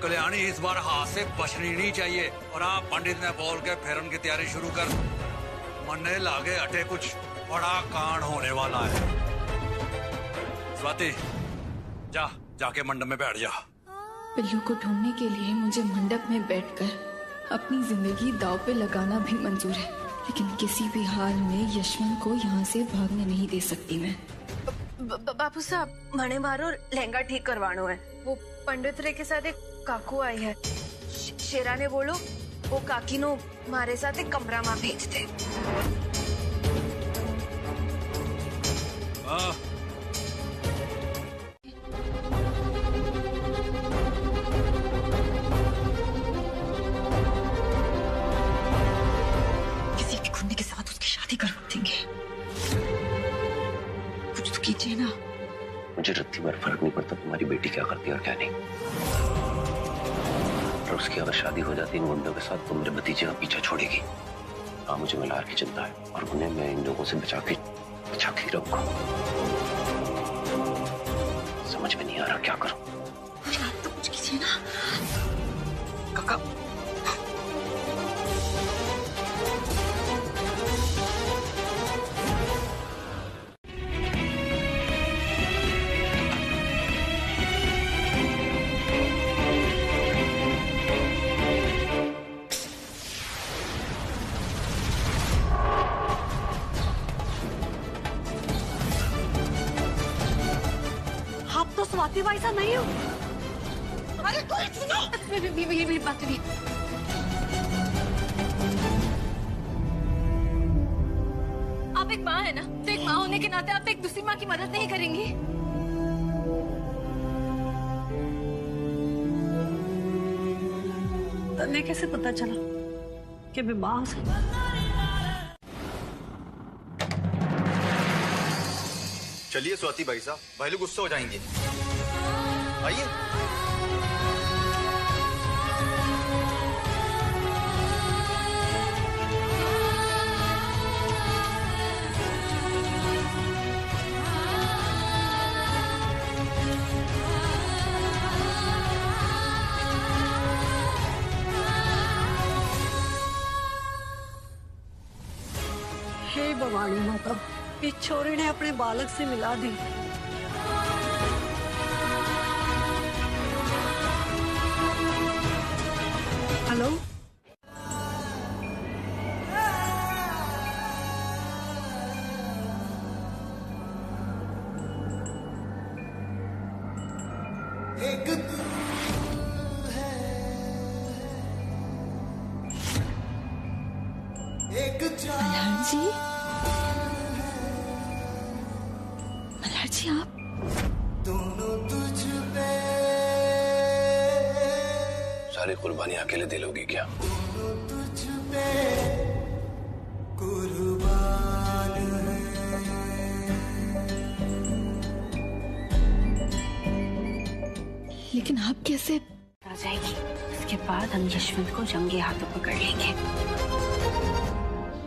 कल्याणी इस बार हाथ से बचनी नहीं चाहिए। और आप पंडित ने बोल के फेरन की तैयारी शुरू कर। मन्ने लागे अटे कुछ बड़ा कांड होने वाला है। स्वाति जाके मंडप में बैठ जा। पिल्लू को ढूंढने के लिए मुझे मंडप में बैठकर अपनी जिंदगी दांव पे लगाना भी मंजूर है, लेकिन किसी भी हाल में यशवंत को यहाँ से भागने नहीं दे सकती मैं। बापू साहब, मने मारो लहंगा ठीक करवानो है। वो पंडित रे के साथ एक काकू आई है। शेरा ने बोलो वो काकी नो मारे साथ एक कमरा में भेज दे। किसी भी खुन्ने के साथ उसकी शादी करवा देंगे। कुछ तो कीजिए ना। मुझे रत्ती भर फर्क नहीं पड़ता तुम्हारी बेटी क्या करती है और क्या नहीं। और उसकी अगर शादी हो जाती इन गुंडों के साथ तो मेरे भतीजे का पीछा छोड़ेगी। हाँ, मुझे मल्हार की चिंता है और उन्हें मैं इन लोगों से बचा के रखूंगा। समझ में नहीं आ रहा क्या करूं। आप तो कुछ कीजिए ना। काका, आप तो स्वाति भाई साहब नहीं हो। अरे कोई सुनो, मेरी बात सुनिए। आप एक माँ है ना, तो एक माँ होने के नाते आप एक दूसरी माँ की मदद नहीं करेंगी? तन्ने कैसे पता चला कि मैं माँ हूँ? चलिए स्वाति भाई साहब, भाई लोग गुस्सा हो जाएंगे। आइए। हे भवानी माता, इस छोरी ने अपने बालक से मिला दी। हेलो, मल्हार जी, मल्हार जी आप सारी कुर्बानी अकेले दे लोगी क्या? लेकिन आप कैसे? आ जाएगी, उसके बाद हम यशवंत को रंगे हाथों पकड़ लेंगे।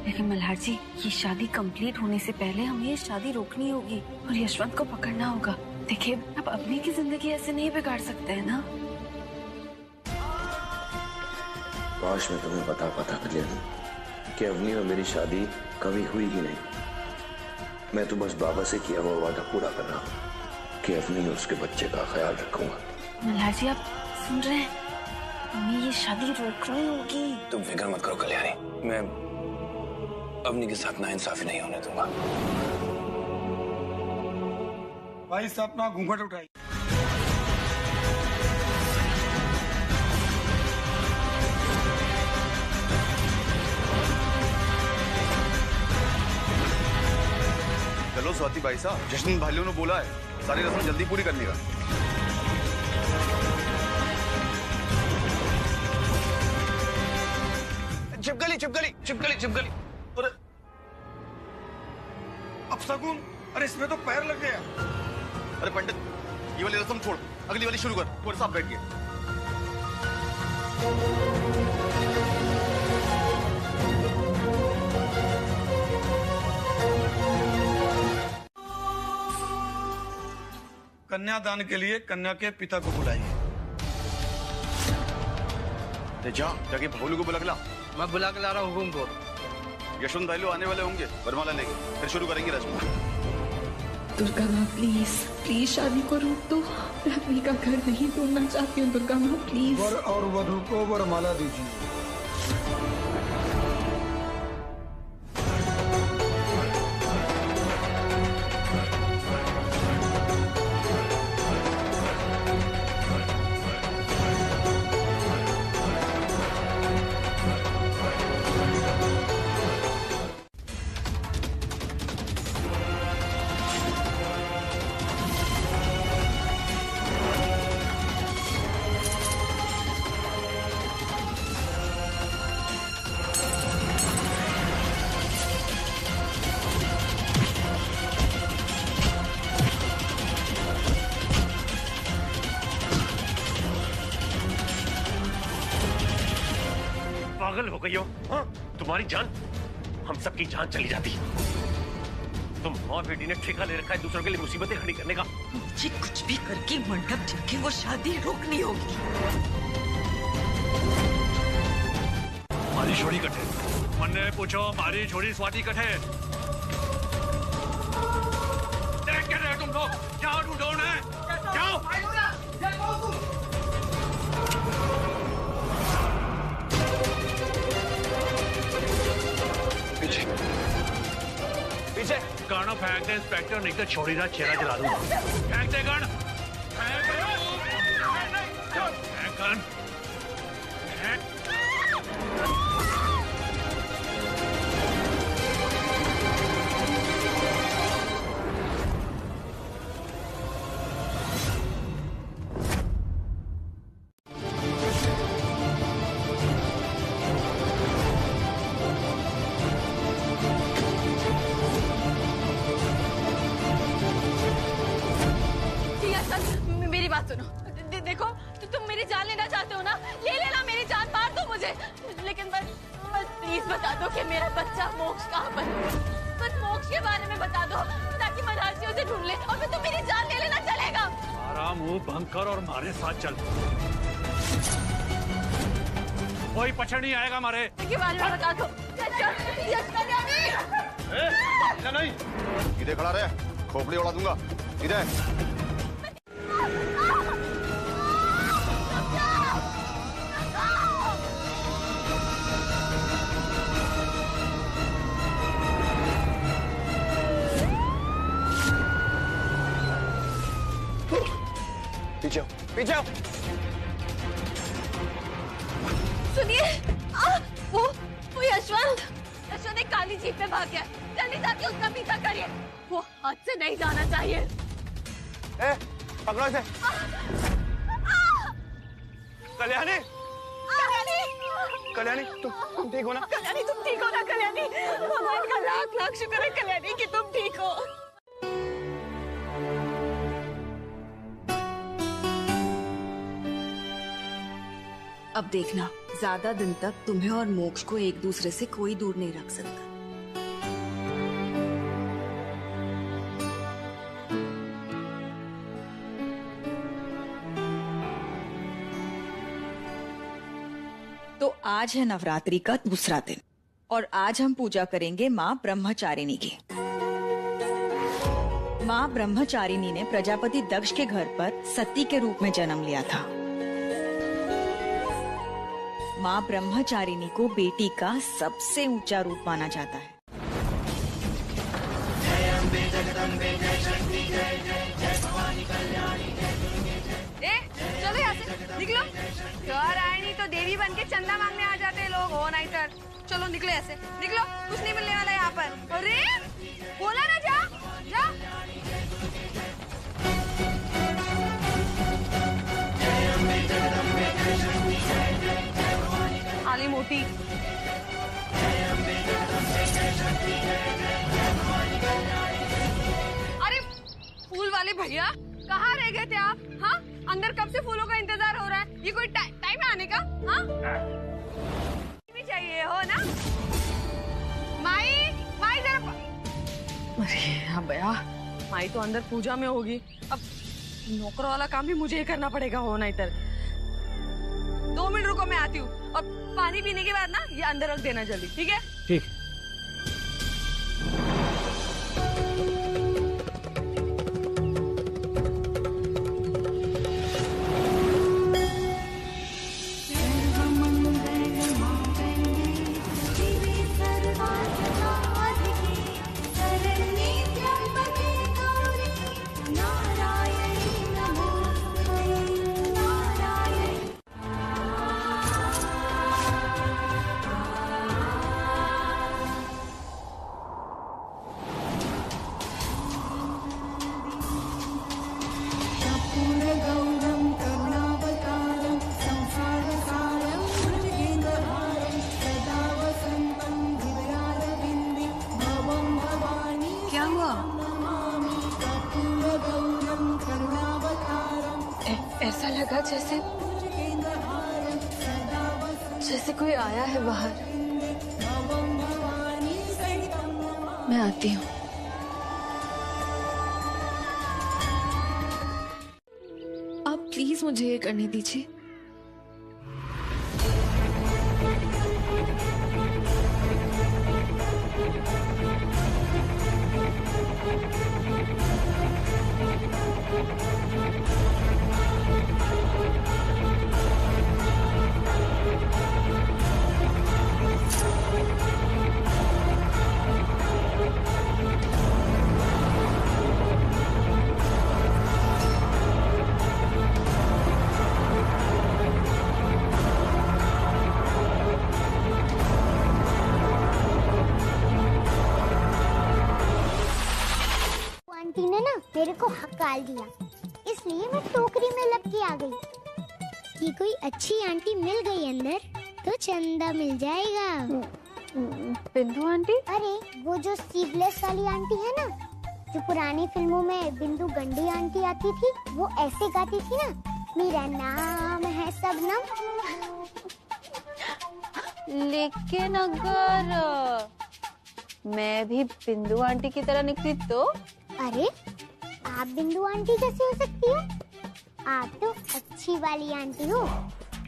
लेकिन मल्हार जी, ये शादी कंप्लीट होने से पहले हमें ये शादी रोकनी होगी और यशवंत को पकड़ना होगा। देखिए, आप अपनी की जिंदगी ऐसे नहीं बिगाड़ सकते हैं ना। काश मैं तुम्हें पता कल्याणी कि अवनी और मेरी शादी कभी हुई ही नहीं। मैं तो बस बाबा से किया हुआ वादा पूरा कर रहा हूँ कि अवनी और उसके बच्चे का ख्याल रखूंगा। मल्हार जी, आप सुन रहे हैं? हमें ये शादी रोकनी होगी। तुम फिक्र मत करो कल्याणी, मैं अवनी के साथ नाइंसाफी नहीं होने दूंगा। भाई साहब अपना घूंघट उठाई। चलो स्वाति भाई साहब, जश्न भाइयों ने बोला है सारी रस्म जल्दी पूरी करनी है। चिपकली। अरे अब सगुन, अरे इसमें तो पैर लग गया। अरे पंडित, ये वाली रस्म छोड़, अगली वाली शुरू कर। थोड़ा सा बैठ गया। कन्यादान के लिए कन्या के पिता को बुलाइए। जाके भोलू को बुला के ला। मैं बुला के ला रहा हूँ हुकुम को। यशवंत भाई लोग आने वाले होंगे, वरमाला लेंगे, फिर शुरू करेंगे रस्म। दुर्गा माँ प्लीज प्लीज शादी को रोक दो। मैं अपनी का घर नहीं तोड़ना चाहती हूँ दुर्गा माँ प्लीज। वर और वधू को वरमाला दीजिए। पागल हो गई हो? हाँ? तुम्हारी जान हम सबकी जान चली जाती। तुम माँ बेटी ने ठेका ले रखा है दूसरों के लिए मुसीबतें खड़ी करने का। मुझे कुछ भी करके मंडप ढके वो शादी रोकनी होगी। मारी छोड़ी कटे मन्ने पूछो मारी छोड़ी स्वाति कटे। देख के रहे तुम लोग, जाओ ढूंढो उन्हें, जाओ। पीछे पीछे गाना फेंक दे इंस्पेक्टर, नहीं तो छोड़ी का चेहरा जला दूंगा। फेंक दे गन, फेंक गन, फेंक। मेरी बात सुनो। देखो तुम मेरी जान लेना चाहते हो ना, ले लेना मेरी जान, मार दो मुझे, लेकिन बस प्लीज बता दो कि मेरा बच्चा मोक्ष कहाँ पर है। बस मोक्ष के बारे में बता दो ताकि मदारसी उसे ढूंढ ले और फिर तुम मेरी जान ले लेना। चलेगा? आराम मुंह भंग कर और हमारे साथ चल, कोई पछड़ नहीं आएगा हमारे के बारे में बता दो। नहीं इधर खड़ा रहे, खोपड़ी उड़ा दूंगा। इधर पीछे पीछे। सुनिए, वो यशवंत एक काली जीप पे भाग गया। जल्दी जाके उसका पीछा करिए, वो हाथ से नहीं जाना चाहिए। ए, पकड़ो इसे। कल्याणी, कल्याणी तुम ठीक हो ना? कल्याणी तुम ठीक हो ना? कल्याणी भगवान का लाख लाख शुक्र है कल्याणी कि तुम ठीक हो। अब देखना, ज्यादा दिन तक तुम्हें और मोक्ष को एक दूसरे से कोई दूर नहीं रख सकता। तो आज है नवरात्रि का दूसरा दिन और आज हम पूजा करेंगे माँ ब्रह्मचारिणी की। माँ ब्रह्मचारिणी ने प्रजापति दक्ष के घर पर सती के रूप में जन्म लिया था। माँ ब्रह्मचारिणी को बेटी का सबसे ऊंचा रूप माना जाता है। चलो यहाँ से निकलो। घर आए नहीं तो देवी बन के चंदा मांगने आ जाते हैं लोग, हो नहीं तर। चलो निकलो ऐसे, निकलो, कुछ नहीं मिलने वाला यहाँ पर। अरे बोला ना, जा जा। आली मोटी। अरे फूल वाले भैया कहाँ रह गए थे आप? हाँ, अंदर कब से फूलों का इंतजार हो रहा है। ये कोई टाइम है आने का? हाँ भी चाहिए हो ना। माई, माई जरा। अरे हाँ भैया, माई तो अंदर पूजा में होगी। अब नौकर वाला काम भी मुझे ही करना पड़ेगा हो नहीं तर। 2 मिनट रुको, मैं आती हूँ। और पानी पीने के बाद ना ये अंदर रख देना जल्दी, ठीक है? ठीक। क्या हुआ? ऐसा लगा जैसे कोई आया है बाहर। मैं आती हूँ। आप प्लीज मुझे ये करने दीजिए। आंटी ने ना मेरे को हकाल दिया, इसलिए मैं टोकरी में लग के आ गई कि कोई अच्छी आंटी मिल गई अंदर तो चंदा मिल जाएगा। बिंदु आंटी? अरे वो जो सीवलेस वाली आंटी है ना, जो पुरानी फिल्मों में बिंदु गंडी आंटी आती थी, वो ऐसे गाती थी ना, मेरा नाम है सबनम। लेकिन अगर मैं भी बिंदु आंटी की तरह निकली तो? अरे आप बिंदु आंटी कैसे हो सकती हो? आप तो अच्छी वाली आंटी हो,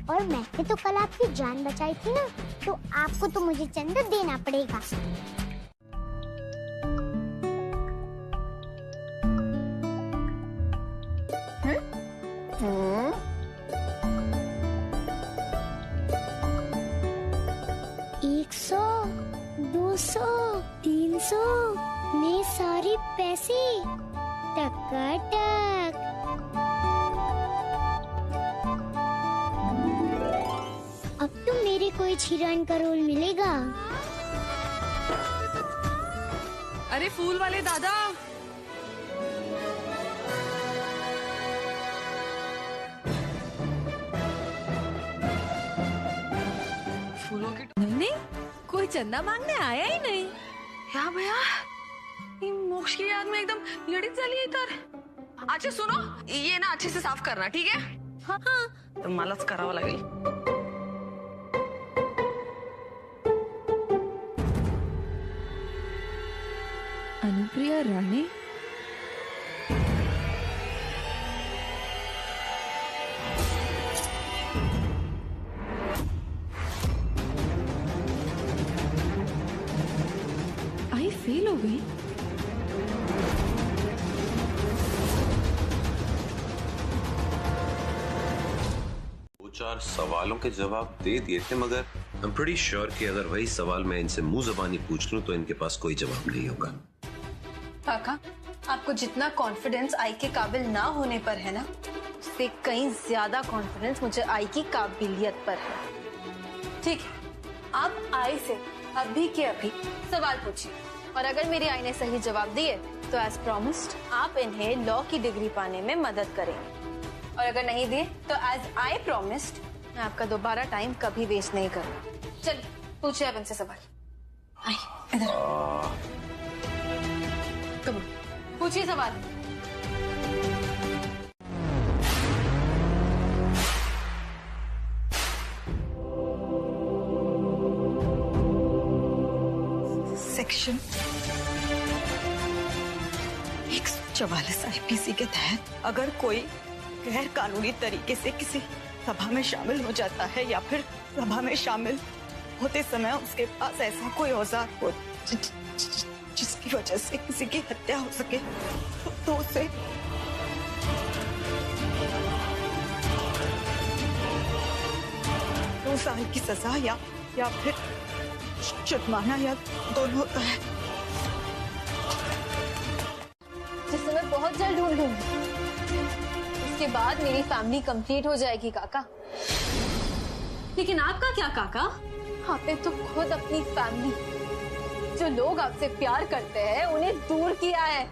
और मैंने तो कल आपकी जान बचाई थी ना, तो आपको तो मुझे चंदा देना पड़ेगा। एक 100, 200, 300 में सारे पैसे टकाटक। अब तो मेरे को हिरण का रोल मिलेगा। अरे फूल वाले दादा, फूलों की नहीं, कोई चंदा मांगने आया ही नहीं। क्या भैया, ये मोक्ष की याद में एकदम लड़ी चली है इधर। अच्छा सुनो, ये ना अच्छे से साफ करना, ठीक है? हाँ हाँ, तो मलाच करावा लागेल। अनुप्रिया राणे? आई फेल हो गई। 2-4 सवालों के जवाब दे दिए थे, मगर आई एम प्रीटी श्योर कि अगर वही सवाल मैं इनसे मुंह ज़बानी पूछ लूं तो इनके पास कोई जवाब नहीं होगा। काका, आपको जितना कॉन्फिडेंस आई के काबिल ना होने पर है ना, उससे कहीं ज्यादा कॉन्फिडेंस मुझे आई की काबिलियत पर है। ठीक है, आप आई से अभी के अभी सवाल पूछिए, और अगर मेरी आई ने सही जवाब दिए तो एज प्रॉमिस्ड आप इन्हें लॉ की डिग्री पाने में मदद करेंगे, और अगर नहीं दिए तो एज आई प्रॉमिस्ड मैं आपका दोबारा टाइम कभी वेस्ट नहीं करूंगा। चलिए पूछिए आप इनसे सवाल। आई इधर, कम ऑन, पूछिए सवाल। सेक्शन 44 IPC के तहत अगर कोई गैर कानूनी तरीके से किसी सभा में शामिल हो जाता है या फिर सभा में शामिल होते समय उसके पास ऐसा कोई औजार हो जिसकी वजह से किसी की हत्या हो सके तो उसे दो साल की सजा या फिर जुर्माना या दोनों होता है, जिसे मैं बहुत जल्द ढूंढ लूंगी। उसके बाद मेरी फैमिली कंप्लीट हो जाएगी काका। लेकिन आपका क्या काका? आपने तो खुद अपनी फैमिली, जो लोग आपसे प्यार करते हैं, उन्हें दूर किया है।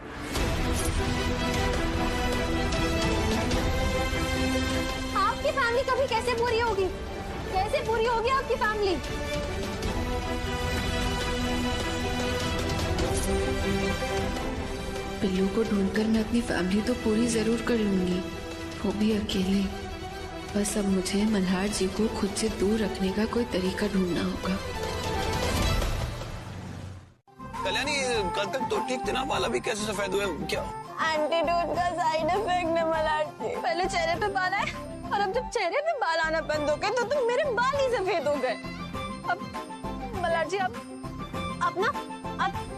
आपकी फैमिली कभी कैसे पूरी होगी? कैसे पूरी होगी आपकी फैमिली? पिल्लू को ढूंढकर मैं अपनी फैमिली तो पूरी जरूर कर लूंगी, वो भी अकेले। बस अब मुझे मल्हार जी को खुद से दूर रखने का कोई तरीका ढूंढना होगा। कल्याणी, कल तक तो ठीक थे ना, बाल अभी कैसे सफेद हुए? क्या एंटीडोट का साइड इफेक्ट है मल्हार जी। पहले चेहरे पे बाल आए और अब जब चेहरे पे बाल आना बंद हो गए तो मेरे बाल ही सफेद हो गए। अब मल्हार जी आप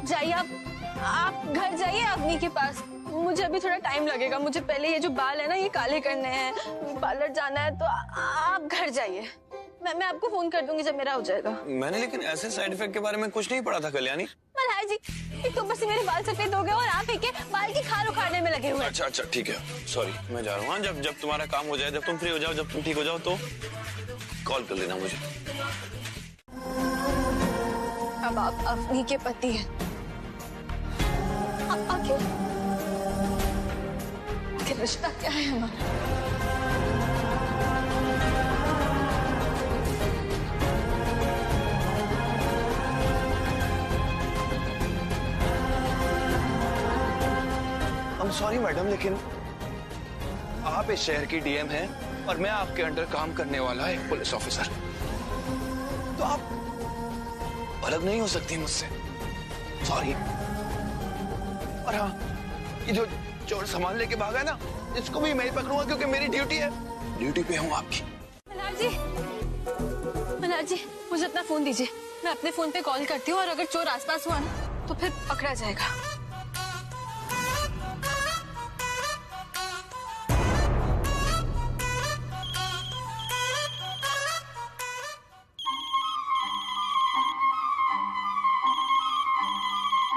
जाइए, आप घर जाइए अग्नि के पास। मुझे अभी थोड़ा टाइम लगेगा, मुझे पहले ये जो बाल है ना ये काले करने हैं, पार्लर जाना है, तो आप घर जाइए। मैं आपको फोन कर दूंगी जब मेरा हो जाएगा। मैंने लेकिन ऐसे साइड इफेक्ट के बारे में कुछ नहीं पढ़ा था कल्याणी। मल्हार जी, एक तो ऊपर से मेरे बाल सफेद हो गए और आप एक बाल की खाल उखाड़ने में लगे हुए। अच्छा ठीक है, सॉरी, मैं जा रहा हूँ। जब तुम्हारा काम हो जाए, जब तुम फ्री हो जाओ, जब तुम ठीक हो जाओ तो कॉल कर लेना मुझे। अब आप अग्नि के पति हैं। आखिर रिश्ता क्या है हमारा? सॉरी मैडम, लेकिन आप इस शहर की डीएम हैं और मैं आपके अंडर काम करने वाला एक पुलिस ऑफिसर, तो आप अलग नहीं हो सकती मुझसे। सॉरी। और हाँ, ये जो चोर सामान लेके भागा है ना, इसको भी मैं ही पकड़ूंगा क्योंकि मेरी ड्यूटी है। ड्यूटी पे हूँ आपकी। मल्हार जी, मुझे अपना फोन दीजिए, मैं अपने फोन पे कॉल करती हूँ और अगर चोर आसपास हुआ ना तो फिर पकड़ा जाएगा।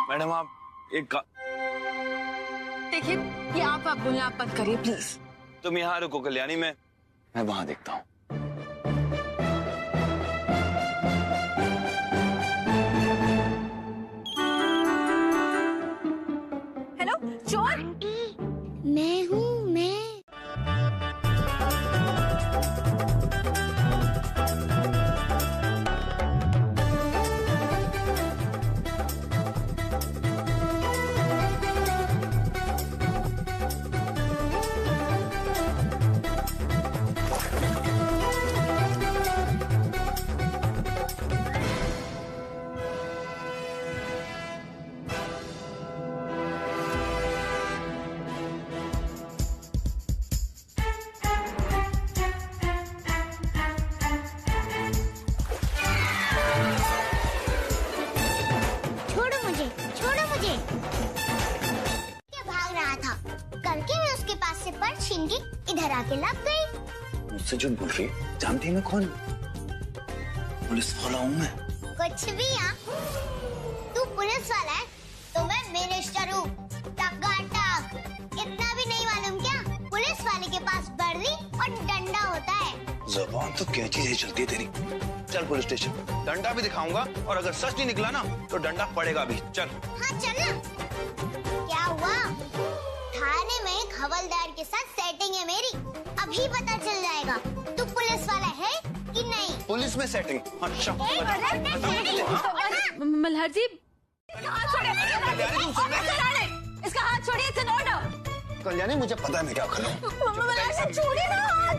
मैडम आप एक देखिए, ये आप बोलना आप मत करिए प्लीज। तुम यहाँ रुको कल्याणी, मैं वहां देखता हूँ। हेलो चोर, मैं हूँ मैं। इधर आके लग गई। मुझसे झूठ बोल रही, जानती है मैं कौन? पुलिस वाला हूँ मैं। कुछ भी यहाँ, तू पुलिस वाला है तो मैं मिनिस्टर हूँ। टकाटक, इतना भी नहीं मालूम क्या? पुलिस वाले के पास बर्दी और डंडा होता है। ज़बान तो क्या चीज़ है चलती है तेरी। चल पुलिस स्टेशन, डंडा भी दिखाऊंगा और अगर सच नहीं निकला ना तो डंडा पड़ेगा भी। चल। हाँ चल ना। क्या हुआ? थाने में हवलदार के साथ सेटिंग है मेरी, अभी पता चल जाएगा तू पुलिस वाला है कि नहीं। पुलिस में सेटिंग? अच्छा। मल्हार जी, इसका हाथ छोड़िए, इट्स एन ऑर्डर। कल्याणी मुझे पता है मैं क्या करूँ। मल्हार जी छोड़िए ना हाथ।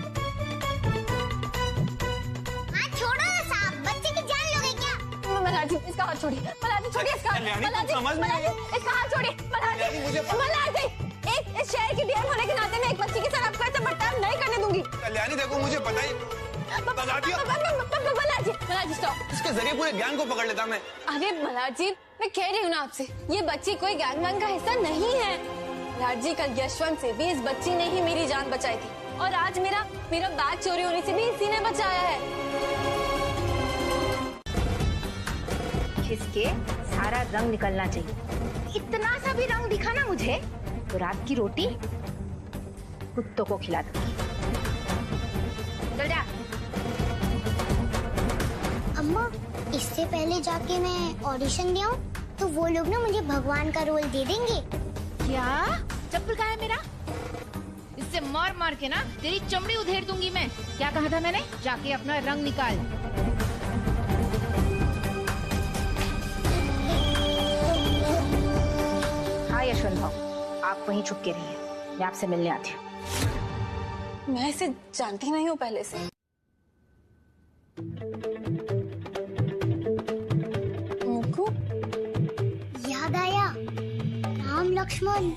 हाथ छोड़ो ना साहब, बच्चे की जान लोगे क्या? मल्हार जी इसका हाथ छोड़िए, मल्हार जी छोड़िए इसका हाथ। मल्हार जी इसका हाथ छोड़िए, मल्हार जी। शहर की डीएम होने के नाते मैं एक बच्ची के साथ आपका ऐसा बर्ताव नहीं करने दूंगी। कल्याणी देखो, मुझे पता ही बता दिया। मल्हार जी स्टॉप। इसके जरिए पूरे गैंग को पकड़ लेता मैं। अरे मल्हार जी, मैं कह रही हूँ ना आपसे, ये बच्ची कोई गैंग वैंग का हिस्सा नहीं है। मल्हार जी, कल यशवंत से भी इस बच्ची ने ही मेरी जान बचाई थी और आज मेरा बैग चोरी होने से भी इसी ने बचाया है। खिसके सारा रंग निकलना चाहिए। इतना सा भी रंग दिखा ना मुझे तो रात की रोटी कुत्तों को खिला दूंगी। चल जा। अम्मा, इससे पहले जाके मैं ऑडिशन दिया तो वो लोग ना मुझे भगवान का रोल दे देंगे। क्या चप्पल कहाँ है मेरा? इससे मार मार के ना तेरी चमड़ी उधेड़ दूंगी मैं। क्या कहा था मैंने? जाके अपना रंग निकाल। हाँ यशवंत भाऊ, आप वहीं छुप के रहिए, मैं आपसे मिलने आती हूँ। मैं इसे जानती नहीं हूँ पहले से। याद आया, राम लक्ष्मण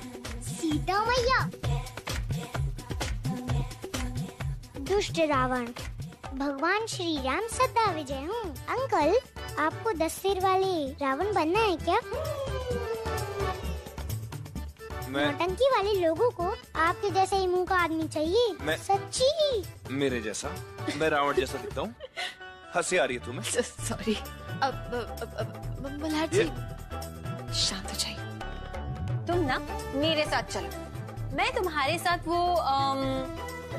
सीता मैया। दुष्ट रावण, भगवान श्री राम सदा विजय हूँ। अंकल, आपको 10 सिर वाले रावण बनना है क्या? नौटंकी वाले लोगों को आपके जैसे ही मुंह का आदमी चाहिए। सच्ची? मेरे जैसा? मैं रावण जैसा दिखता हूँ? हंसी आ रही है तुम्हें? सॉरी। अब मल्हार जी शांत हो जाइए। तुम ना मेरे साथ चलो, मैं तुम्हारे साथ वो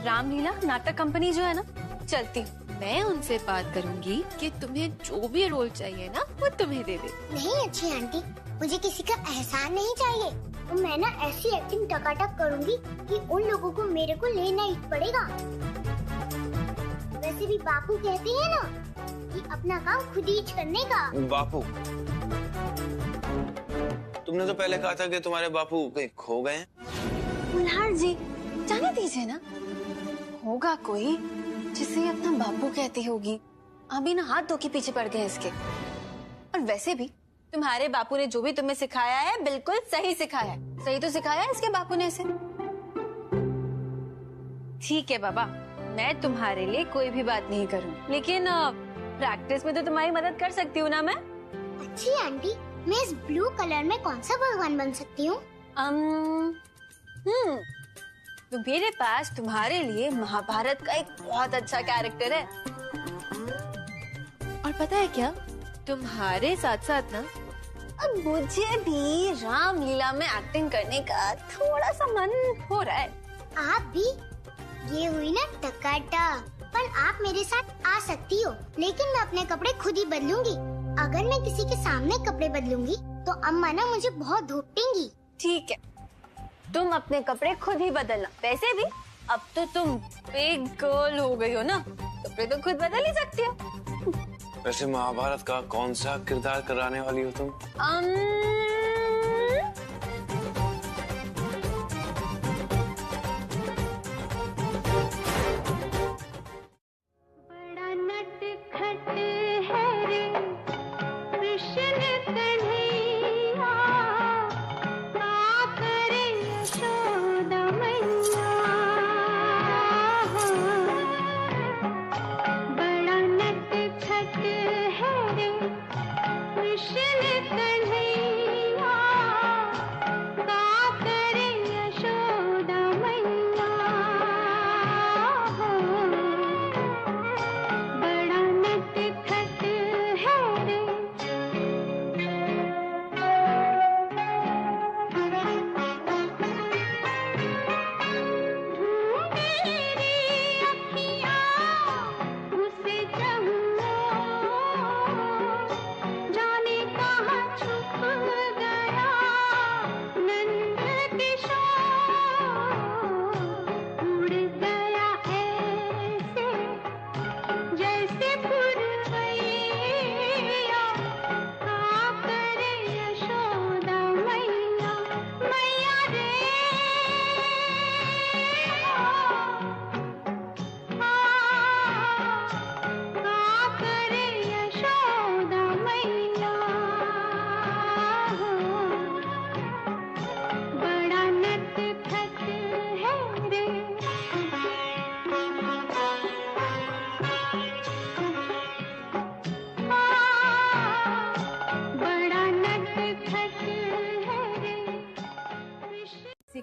रामलीला नाटक कंपनी जो है ना, चलती हूँ। मैं उनसे बात करूंगी कि तुम्हें जो भी रोल चाहिए ना वो तुम्हें दे दे। नहीं अच्छी आंटी, मुझे किसी का एहसान नहीं चाहिए। तो मैं ना ऐसी एक्टिंग टकाटक करूंगी कि उन लोगों को मेरे को लेना ही पड़ेगा। वैसे भी बापू कहते हैं ना कि अपना काम खुद ही करने का। बापू? तुमने तो पहले कहा था कि तुम्हारे बापू कहीं खो गए हैं। मल्हार जी, जाने दीजिए ना, होगा कोई जिसे अपना बापू कहती होगी। अभी ना हाथ धो के पीछे पड़ गए इसके। और वैसे भी तुम्हारे बापू ने जो भी तुम्हें सिखाया है बिल्कुल सही सिखाया है। सही तो सिखाया है इसके बापू ने इसे। ठीक है बाबा, मैं तुम्हारे लिए कोई भी बात नहीं करूंगी, लेकिन प्रैक्टिस में तो तुम्हारी मदद कर सकती हूँ ना मैं। अच्छी आंटी, मैं इस ब्लू कलर में कौन सा भगवान बन सकती हूँ? तो मेरे पास तुम्हारे लिए महाभारत का एक बहुत अच्छा कैरेक्टर है। और पता है क्या, तुम्हारे साथ साथ ना अब मुझे भी रामलीला में एक्टिंग करने का थोड़ा सा मन हो रहा है। आप भी? ये हुई ना टकाटक। पर आप मेरे साथ आ सकती हो, लेकिन मैं अपने कपड़े खुद ही बदलूंगी। अगर मैं किसी के सामने कपड़े बदलूंगी तो अम्मा ना मुझे बहुत धोपेंगी। ठीक है, तुम अपने कपड़े खुद ही बदलना। वैसे भी अब तो तुम बिग गर्ल हो गई हो ना, कपड़े तो खुद बदल ही सकती हो। वैसे महाभारत का कौन सा किरदार कराने वाली हो तुम? बड़ा नटखट है रे कृष्ण कन्हैया, का करे यशोदा मैया। बड़ा नटखट है रे कृष्ण कन्हैया,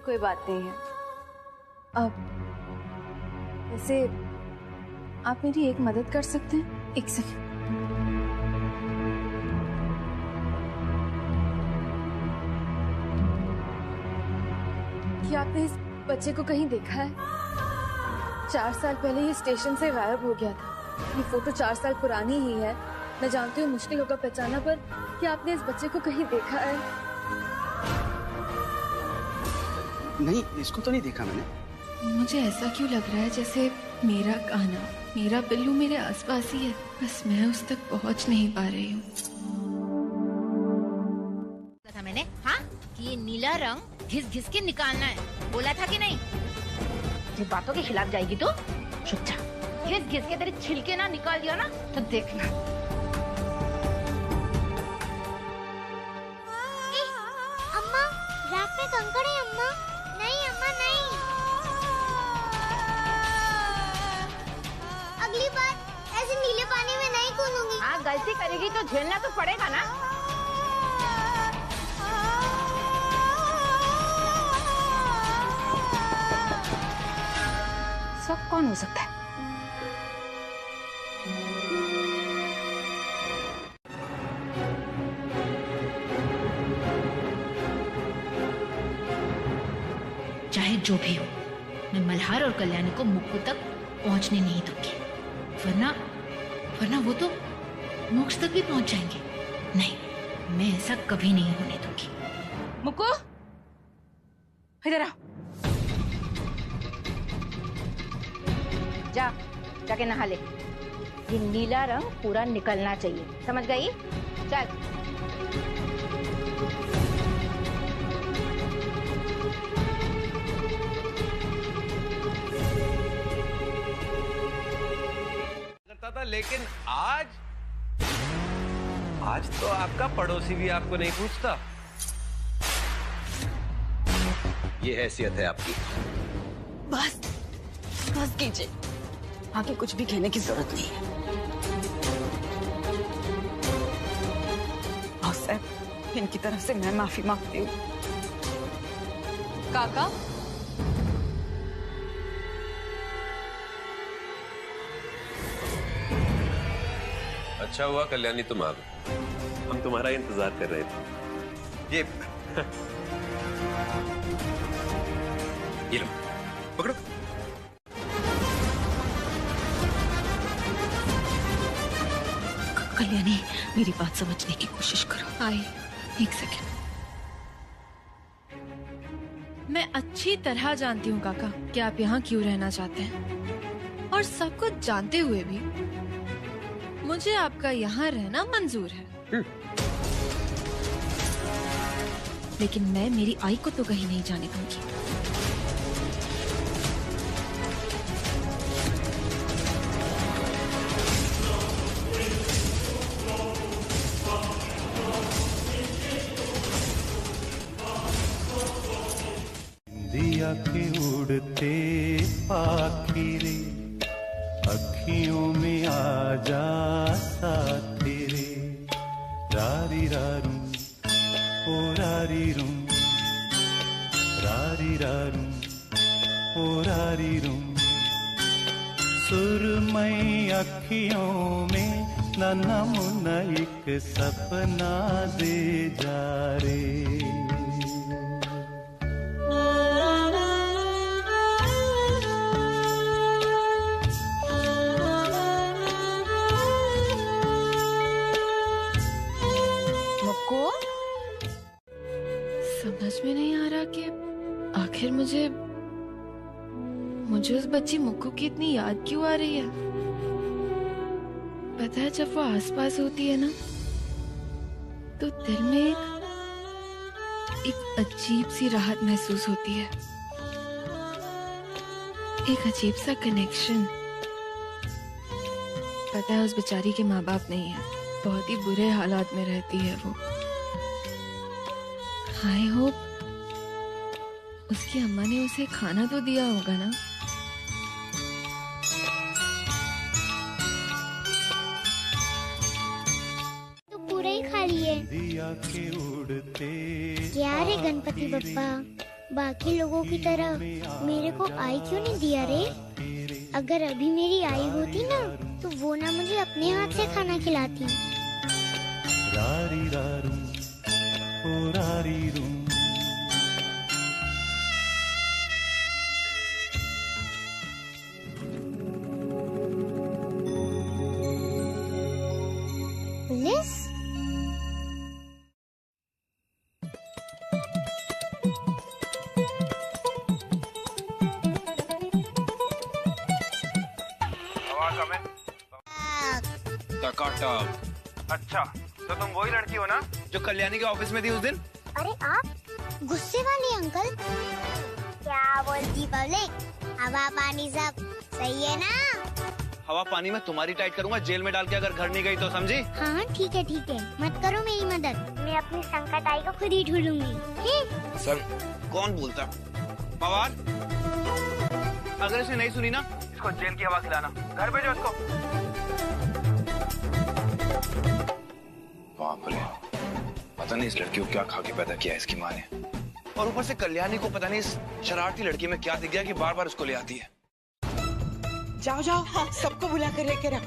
कोई बात नहीं है। अब वैसे आप मेरी एक मदद कर सकते हैं? एक सेकंड। क्या आपने इस बच्चे को कहीं देखा है? 4 साल पहले ये स्टेशन से गायब हो गया था। ये फोटो 4 साल पुरानी ही है। मैं जानती हूँ मुश्किल होगा पहचाना, पर क्या आपने इस बच्चे को कहीं देखा है? नहीं, इसको तो नहीं देखा मैंने। मुझे ऐसा क्यों लग रहा है जैसे मेरा कान्हा, मेरा बिल्लू मेरे आसपास ही है, बस मैं उस तक पहुंच नहीं पा रही हूँ। था मैंने, हाँ, कि ये नीला रंग घिस घिस के निकालना है, बोला था कि नहीं? जब बातों के खिलाफ जाएगी तो चुप जा। घिस घिस के तेरे छिलके ना निकाल दिया ना तो देखना। अम्मा, रात में कंकड़ है अम्मा। नहीं अम्मा नहीं। अगली बार ऐसे नीले पानी में नहीं कूदूंगी। हाँ, गलती करेगी तो झेलना तो पड़ेगा ना। सब कौन हो सकता है? चाहे जो भी हो, मैं मल्हार और कल्याणी को मुक्कू तक पहुंचने नहीं दूंगी, वरना वो तो मोक्ष तक भी पहुंच जाएंगे। नहीं, मैं ऐसा कभी नहीं होने दूंगी। मुक्कू, इधर आ। जाके नहा ले। ये नीला रंग पूरा निकलना चाहिए, समझ गई? चल। करता था, लेकिन आज तो आपका पड़ोसी भी आपको नहीं पूछता। ये हैसियत है आपकी। बस कीजिए, आगे कुछ भी कहने की जरूरत नहीं है। और साहब, इनकी तरफ से मैं माफी मांगती हूँ। काका, अच्छा हुआ कल्याणी तुम आ गए, हम तुम्हारा इंतजार कर रहे थे। ये लो, पकड़ो। कल्याणी, मेरी बात समझने की कोशिश करो। आई, एक सेकंड। मैं अच्छी तरह जानती हूँ काका कि आप यहाँ क्यों रहना चाहते हैं, और सब कुछ जानते हुए भी मुझे आपका यहाँ रहना मंजूर है। लेकिन मैं मेरी आई को तो कहीं नहीं जाने दूंगी। दिया के उड़ते पाखी रे, अखियों में आ जा साथी रे। रारी रारू ओ रारी रू, रारी रारू ओ रारी रू। सुरमई अखियों में नन्हा मुन्ना एक सपना दे जा रे। समझ में नहीं आ रहा कि आखिर मुझे उस बच्ची मुक्कू की इतनी याद क्यों आ रही है। पता है, जब वो आसपास होती है ना, तो दिल में एक अजीब सी राहत महसूस होती है, एक अजीब सा कनेक्शन। पता है, उस बेचारी के माँ बाप नहीं है, बहुत ही बुरे हालात में रहती है वो। आई होप उसकी अम्मा ने उसे खाना तो दिया होगा ना। तो पूरा ही खा लिए। क्या रे गणपति बप्पा, बाकी लोगों की तरह मेरे को आई क्यों नहीं दिया रे? अगर अभी मेरी आई होती ना तो वो ना मुझे अपने हाथ से खाना खिलाती। रारी रारू ओ रारी रू। पुलिस? अच्छा, तो तुम वही लड़की हो ना जो कल्याणी के ऑफिस में थी उस दिन? अरे आप गुस्से वाली अंकल? क्या बोलती पब्लिक? हवा पानी सब सही है ना? हवा पानी में तुम्हारी टाइट करूंगा जेल में डाल के, अगर घर नहीं गई तो, समझी? हाँ ठीक है, मत करो मेरी मदद, मैं अपनी संकट आई को खुद ही ढूंढूंगी। सर कौन बोलता? पवार, अगर इसने नहीं सुनी ना, इसको जेल की हवा खिलाना, घर भेजो इसको। बाप रे, पता नहीं इस लड़की को क्या खा के पैदा किया है इसकी माँ ने, और ऊपर से कल्याणी को पता नहीं इस शरारती लड़की में क्या दिख गया कि बार बार उसको ले आती है। जाओ जाओ, सबको बुला कर लेके रख।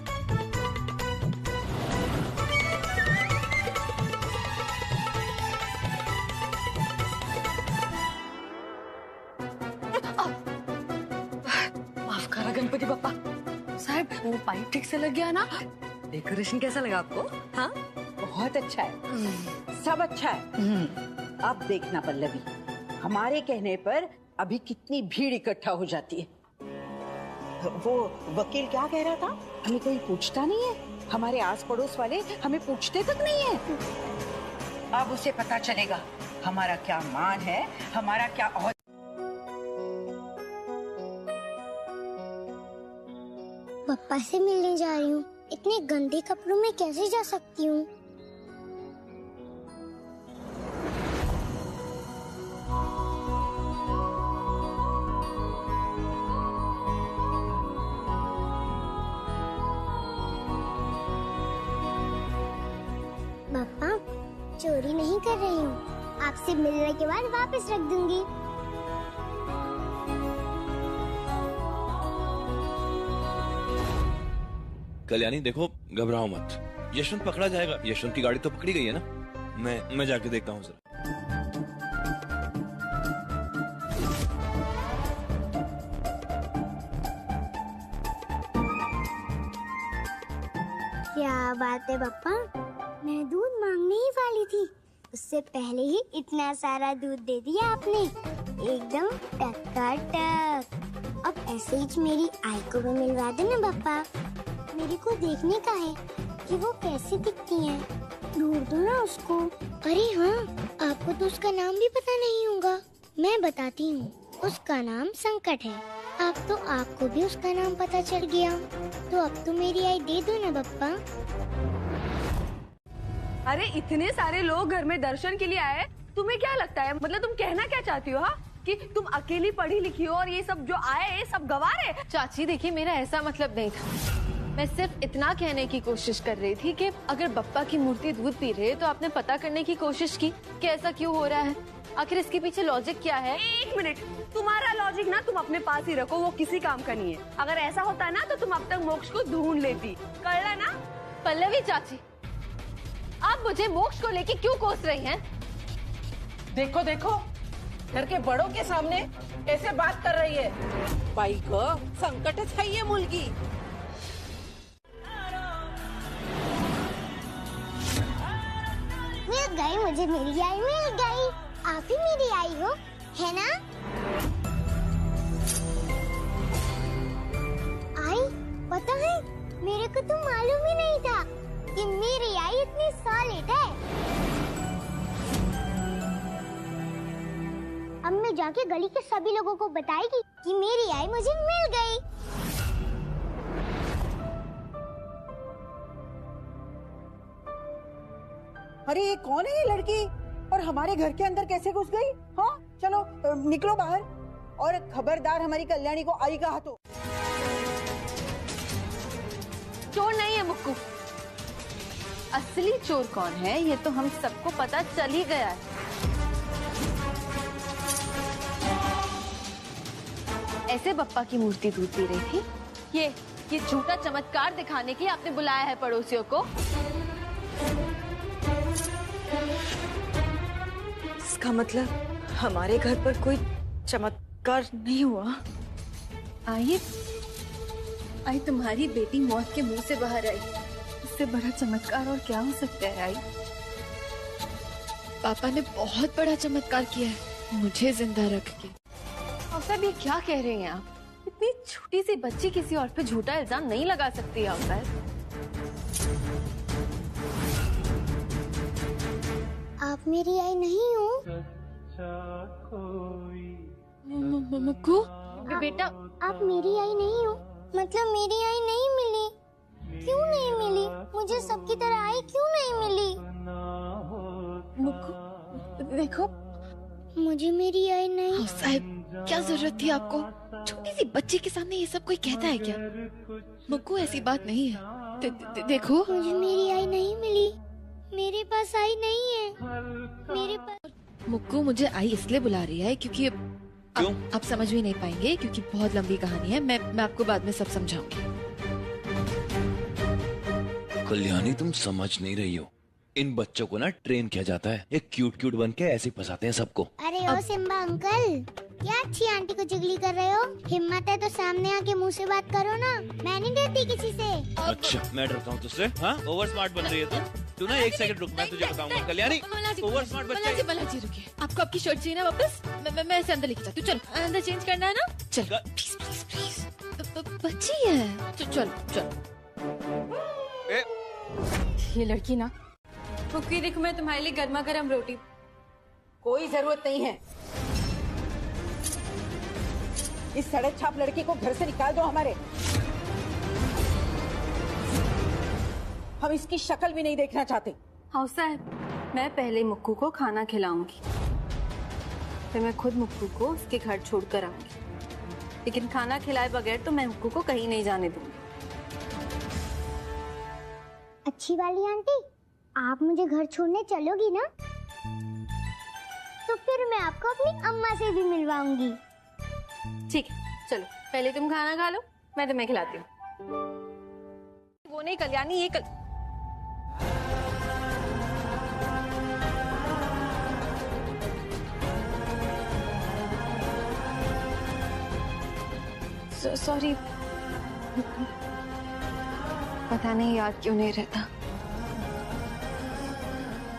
माफ करा गणपति बप्पा साहब, वो पाइप ठीक से लग गया ना? डेकोरेशन कैसा लगा आपको? हाँ बहुत अच्छा है, सब अच्छा है। अब देखना पल्लवी, हमारे कहने पर अभी कितनी भीड़ इकट्ठा हो जाती है। वो वकील क्या कह रहा था, हमें कोई पूछता नहीं है, हमारे आस पड़ोस वाले हमें पूछते तक नहीं है। अब उसे पता चलेगा हमारा क्या मान है, हमारा क्या औहदा। पापा से मिलने जा रही हूँ, इतने गंदे कपड़ों में कैसे जा सकती हूँ? पापा चोरी नहीं कर रही हूँ, आपसे मिलने के बाद वापस रख दूंगी। कल्याणी देखो, घबराओ मत, यशवंत पकड़ा जाएगा। यशवंत की गाड़ी तो पकड़ी गई है ना? मैं जाके देखता हूँ जरा। क्या बात है पापा, मैं दूध मांगने ही वाली थी, उससे पहले ही इतना सारा दूध दे दिया आपने, एकदम टकाटक। अब ऐसे ही मेरी आई को भी मिलवा देना पापा, मेरे को देखने का है कि वो कैसी दिखती है, ढूंढ दो ना उसको। अरे हाँ, आपको तो उसका नाम भी पता नहीं होगा, मैं बताती हूँ। उसका नाम संकट है। अब तो आपको भी उसका नाम पता चल गया, तो अब तो मेरी आई दे दो ना पप्पा। अरे इतने सारे लोग घर में दर्शन के लिए आए, तुम्हें क्या लगता है, मतलब तुम कहना क्या चाहती हो? हाँ, कि तुम अकेली पढ़ी लिखी हो और ये सब जो आए ये सब गवार है? चाची देखिए, मेरा ऐसा मतलब नहीं था, मैं सिर्फ इतना कहने की कोशिश कर रही थी कि अगर बप्पा की मूर्ति दूध पी रही है तो आपने पता करने की कोशिश की कि ऐसा क्यों हो रहा है, आखिर इसके पीछे लॉजिक क्या है? एक मिनट, तुम्हारा लॉजिक ना तुम अपने पास ही रखो, वो किसी काम का नहीं है। अगर ऐसा होता ना तो तुम अब तक मोक्ष को ढूंढ लेती, कर ना? पल्लवी चाची, आप मुझे मोक्ष को लेके क्यों कोस रही हैं? देखो देखो, घर के बड़ों के सामने कैसे बात कर रही है। बाई को संकटच है ये मुलगी। मिल गई मुझे, मेरी आई मिल गई। आप ही मेरी आई हो, है ना? आई, पता है मेरे को तो मालूम ही नहीं था कि मेरी आई इतनी सॉलिड है। अब मैं जाके गली के सभी लोगों को बताएगी कि मेरी आई मुझे मिल गई। अरे ये कौन है ये लड़की, और हमारे घर के अंदर कैसे घुस गई? हाँ चलो निकलो बाहर, और खबरदार हमारी कल्याणी को आई कहा तो। चोर नहीं है मुक्कू, असली चोर कौन है ये तो हम सबको पता चल ही गया है। ऐसे बप्पा की मूर्ति दूध पी रही थी? ये झूठा चमत्कार दिखाने के लिए आपने बुलाया है पड़ोसियों को? इसका मतलब हमारे घर पर कोई चमत्कार नहीं हुआ। आई तुम्हारी बेटी मौत के मुंह से बाहर आई। इससे बड़ा चमत्कार और क्या हो सकता है? आई पापा ने बहुत बड़ा चमत्कार किया है मुझे जिंदा रख के। और सब ये क्या कह रही हैं आप? इतनी छोटी सी बच्ची किसी और पे झूठा इल्जाम नहीं लगा सकती है। आप मेरी आई नहीं हो। मुक्कू बेटा, आप मेरी आई नहीं हो, मतलब मेरी आई नहीं मिली। क्यों नहीं मिली? मुझे सबकी तरह आई क्यों नहीं मिली? मुक्कू देखो, मुझे मेरी आई नहीं। साहब क्या जरूरत थी आपको? छोटी सी बच्ची के सामने ये सब कोई कहता है क्या? मुक्कू ऐसी बात नहीं है। देखो मुझे मेरी आई नहीं मिली। मेरे पास आई नहीं है। मेरे पास मुक्कू मुझे आई इसलिए बुला रही है क्योंकि आप समझ भी नहीं पाएंगे, क्योंकि बहुत लंबी कहानी है। मैं आपको बाद में सब समझाऊंगी। कल्याणी तुम समझ नहीं रही हो, इन बच्चों को ना ट्रेन किया जाता है, ये क्यूट बन के ऐसे फंसाते हैं सबको। अरे ओ सिम्बा अंकल, क्या अच्छी आंटी को चुगली कर रहे हो? हिम्मत है तो सामने आके मुंह से बात करो ना। मैं नहीं डरती किसी से। अच्छा मैं डरता हूँ तुझसे? हाँ, ओवर स्मार्ट बन रही है तू ना। एक सेकंड रुक, मैं तुझे बताऊंगा। कल्याणी ओवर स्मार्ट बच्चा। बलाजी रुकिए, आपको आपकी शर्ट चाहिए ना वापस? मैं ऐसे अंदर लेके जाती हूँ। चलो अंदर चेंज करना है ना? चल प्लीज बच्ची है। चल ये लड़की ना, मुक्की देखो, मैं तुम्हारे लिए गर्मा गर्म रोटी। कोई जरूरत नहीं है। इस सड़क छाप लड़की को घर से निकाल दो हमारे। हम इसकी शक्ल भी नहीं देखना चाहते। हाँ साहब, मैं पहले मुक्कू को खाना खिलाऊंगी, फिर मैं खुद मुक्कू को उसके घर छोड़कर आऊंगी। लेकिन खाना खिलाए बगैर तो मैं मुक्कू को कहीं नहीं जाने दूंगी। अच्छी वाली आंटी, आप मुझे घर छोड़ने चलोगी ना? तो फिर मैं आपको अपनी अम्मा से भी मिलवाऊंगी। ठीक है, चलो पहले तुम खाना खा लो, मैं तुम्हें खिलाती हूँ। वो नहीं कल्याणी, ये सॉरी, पता नहीं याद क्यों नहीं रहता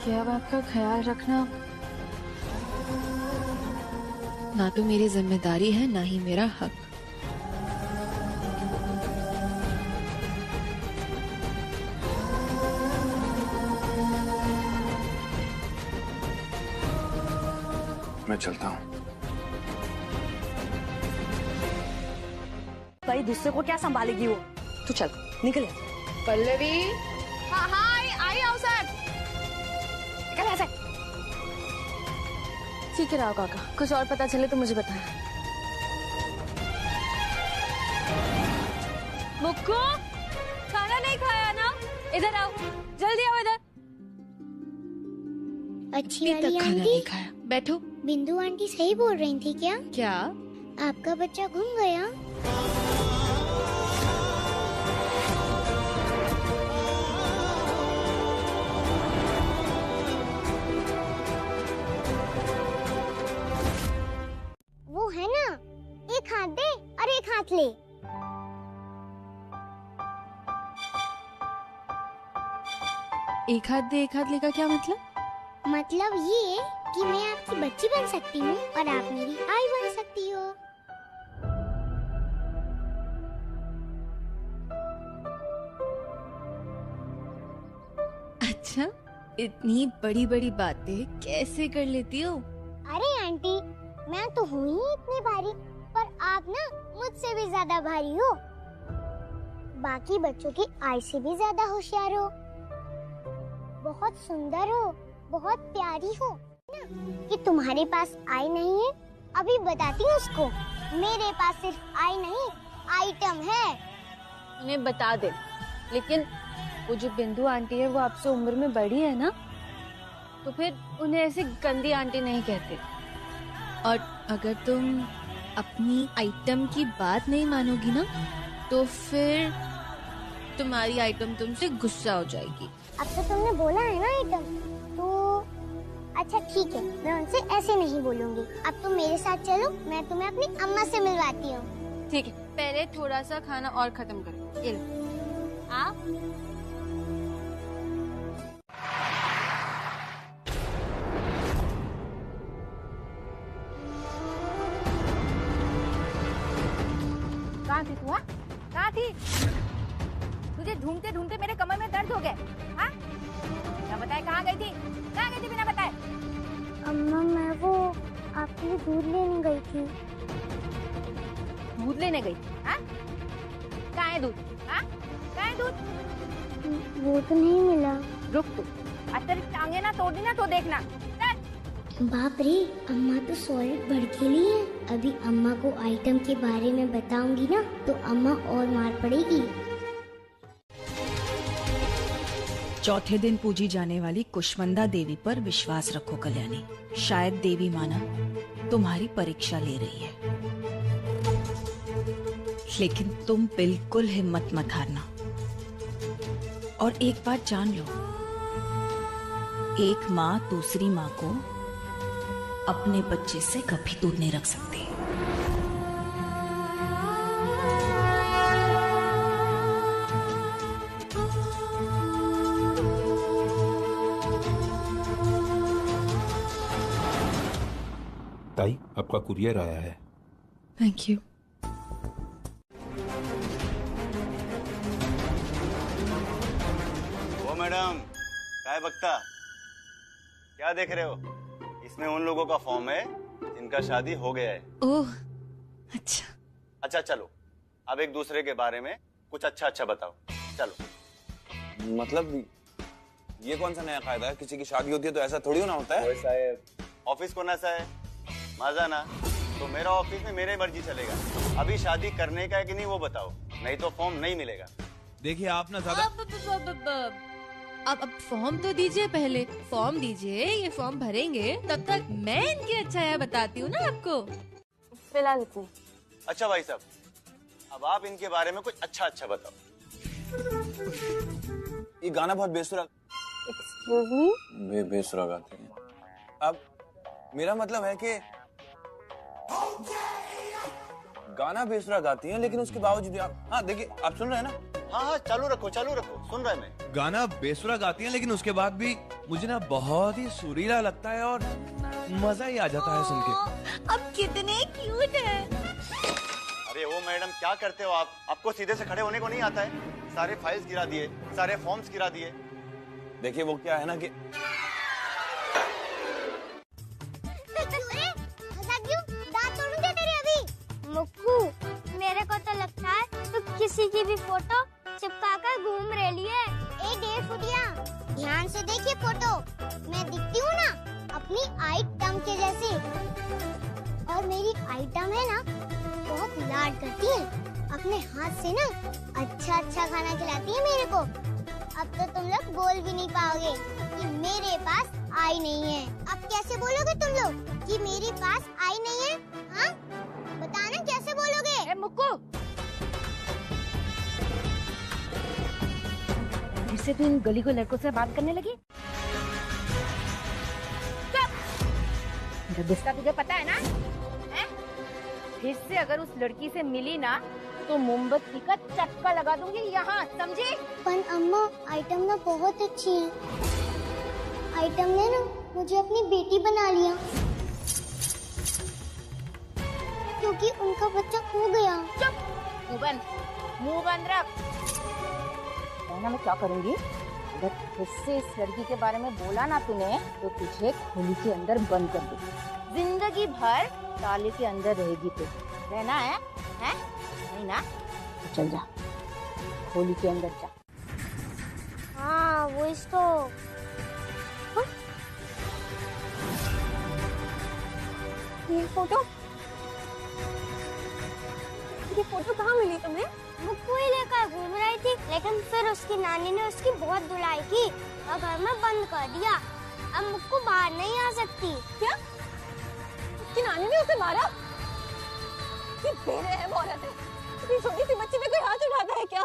कि अब आपका ख्याल रखना ना तो मेरी जिम्मेदारी है ना ही मेरा हक। मैं चलता हूँ। भाई दूसरे को क्या संभालेगी वो? तू चल निकल। पल्लवी। हाँ आई आओ सर। निकल ऐसे। ठीक है राव काका, कुछ और पता चले तो मुझे बताना। मुक्कू, खाना नहीं खाया ना? इधर आओ, जल्दी आओ इधर। अच्छी वाली खाना आंटी, नहीं खाया। बैठो। बिंदु आंटी सही बोल रही थी क्या? क्या? आपका बच्चा घूम गया? वो है ना, एक हाथ दे और एक हाथ ले। एक हाथ दे एक हाथ ले का क्या मतलब? मतलब ये कि मैं आपकी बच्ची बन सकती हूँ और आप मेरी आई बन सकती हो। अच्छा, इतनी बड़ी बड़ी बातें कैसे कर लेती हो? अरे आंटी, मैं तो हूँ ही इतनी भारी, पर आप ना मुझसे भी ज्यादा भारी हो। बाकी बच्चों की आई से भी ज्यादा होशियार हो, बहुत सुंदर हो, बहुत प्यारी हो ना? कि तुम्हारे पास आई नहीं है? अभी बताती हूँ उसको। मेरे पास सिर्फ आई नहीं, आइटम है। उन्हें बता दे, लेकिन वो जो बिंदु आंटी है वो आपसे उम्र में बड़ी है ना, तो फिर उन्हें ऐसे गंदी आंटी नहीं कहते। और अगर तुम अपनी आइटम की बात नहीं मानोगी ना, तो फिर तुम्हारी आइटम तुमसे गुस्सा हो जाएगी। अब तो तुमने बोला है ना आइटम, तो अच्छा ठीक है, मैं उनसे ऐसे नहीं बोलूंगी। अब तुम मेरे साथ चलो, मैं तुम्हें अपनी अम्मा से मिलवाती हूँ। ठीक है, पहले थोड़ा सा खाना और खत्म करो। ये लो। आप कहाँ थी तू? कहाँ थी? तुझे ढूंढते ढूंढते मेरे कमर में दर्द हो गए। हाँ, बिना बताए कहाँ गई थी? कहाँ गई थी बिना बताए? अम्मा मैं वो आपके लिए दूध लेने गई थी। दूध लेने गई? हाँ? कहाँ है दूध? हाँ? कहाँ है दूध? वो तो नहीं मिला। रुक तू, आज तेरी टांगे ना तोड़ दी ना तो देखना। बाप रे, अम्मा तो सॉलिड भड़कीली है। अभी अम्मा को आइटम के बारे में बताऊंगी ना तो अम्मा और मार पड़ेगी। चौथे दिन पूजी जाने वाली कुष्मंदा देवी पर विश्वास रखो कल्याणी। शायद देवी माना तुम्हारी परीक्षा ले रही है, लेकिन तुम बिल्कुल हिम्मत मत हारना। और एक बात जान लो, एक माँ दूसरी माँ को अपने बच्चे से कभी दूर नहीं रख सकती। ताई, आपका कुरियर आया है। Thank you. ओ मैडम, काय बकता? क्या देख रहे हो? इसमें उन लोगों का फॉर्म है जिनका शादी हो गया है। ओह, अच्छा। अच्छा चलो, अब एक दूसरे के बारे में कुछ अच्छा अच्छा बताओ। चलो। मतलब ये कौन सा नया कायदा है? किसी की शादी होती है तो ऐसा थोड़ी ना होता है। वैसा है, ऑफिस को नशा है, मजा ना। तो मेरा ऑफिस में मेरे मर्जी चलेगा। अभी शादी करने का है कि नहीं वो बताओ, नहीं तो फॉर्म नहीं मिलेगा। देखिए आप ना ज्यादा अब फॉर्म तो दीजिए, पहले फॉर्म दीजिए, ये फॉर्म भरेंगे, तब तक मैं इनकी अच्छाया बताती हूँ ना आपको। फिलहाल इतनी। अच्छा भाई साहब, अब आप इनके बारे में कुछ अच्छा अच्छा बताओ। ये गाना बहुत बेसुरा बेसुरा गाते हैं। अब मेरा मतलब है कि गाना बेसुरा गाती हैं, लेकिन उसके बावजूद आप, हाँ देखिए आप सुन रहे हैं ना? हाँ हाँ चालू रखो, सुन रहा है मैं। गाना बेसुरा गाती हैं, लेकिन उसके बाद भी मुझे ना बहुत ही सुरीला लगता है और मजा ही आ जाता है सुन के। अब कितने क्यूट है। अरे वो मैडम क्या करते हो आप? आपको सीधे से खड़े होने को नहीं आता है? सारे फाइल्स गिरा दिए, सारे फॉर्म्स गिरा दिए। देखिए वो क्या है ना कि मुक्कू, मेरे को तो लगता है तू किसी की भी फोटो चिपका कर घूम रही है। ए 1.5 फुटिया, ध्यान से देखिए फोटो। मैं दिखती हूँ ना अपनी आइटम के जैसे, और मेरी आइटम है ना बहुत लाड करती है। अपने हाथ से ना अच्छा अच्छा खाना खिलाती है मेरे को। अब तो तुम लोग बोल भी नहीं पाओगे कि मेरे पास आई नहीं है। अब कैसे बोलोगे तुम लोग कि मेरे पास आई नहीं है? हाँ बताना कैसे बोलोगे? मुक्कू, फिर से तू इन गली को लड़कों से बात करने लगी? मेरा गुस्सा तुझे पता है ना? है? फिर से अगर उस लड़की से मिली ना तो मोमबत्ती का चक्का लगा दूंगी यहाँ, समझी? पर अम्मा आइटम ना बहुत अच्छी है। आइटम ने ना मुझे अपनी बेटी बना लिया क्योंकि उनका बच्चा खो गया। चुप, मुंह बंद रख। मैं क्या करूंगी? अगर फिर से इस लड़की के बारे में बोला ना तूने तो तुझे खोली के अंदर बंद कर दूंगी। जिंदगी भर ताले के अंदर रहेगी तू। रहना है? नहीं ना? तो चल जा, खोली के अंदर जा। हाँ वो इसको ये फोटो कहाँ मिली तुम्हें? मुक्कू ही लेकर घूम रही थी, लेकिन फिर उसकी नानी ने उसकी बहुत धुलाई की और घर में बंद कर दिया। अब मुक्कू बाहर नहीं आ सकती। क्या? उसकी नानी ने उसे मारा? कितनी बेरहम औरत है। इतनी छोटी सी बच्ची पे कोई हाथ उठाता है क्या?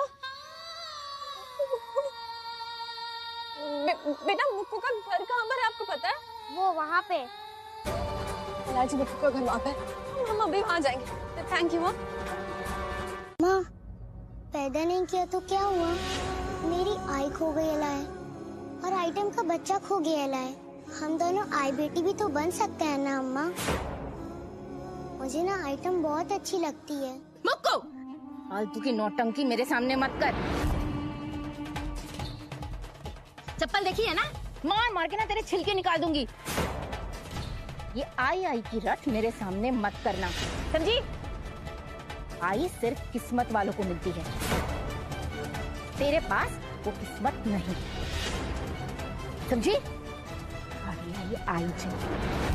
बेटा मुक्कू का घर कहाँ पर है आपको पता है? वो वहाँ पे। लाजी मुक्कू का घर वहाँ पे, हम अभी वहाँ जाएंगे। थैंक यू माँ, पैदा नहीं किया तो क्या हुआ? मेरी आई खो गई है और आइटम का बच्चा खो गया है। हम दोनों आई बेटी भी तो बन सकते हैं ना अम्मा? मुझे ना आइटम बहुत अच्छी लगती है। मुक्कू, फालतू की नौटंकी मेरे सामने मत कर। चप्पल देखी है ना? मार मार के ना तेरे छिलके निकाल दूंगी। ये आई की रट मेरे सामने मत करना, समझी? आई सिर्फ किस्मत वालों को मिलती है, तेरे पास वो किस्मत नहीं, समझी? ये आई चाहिए।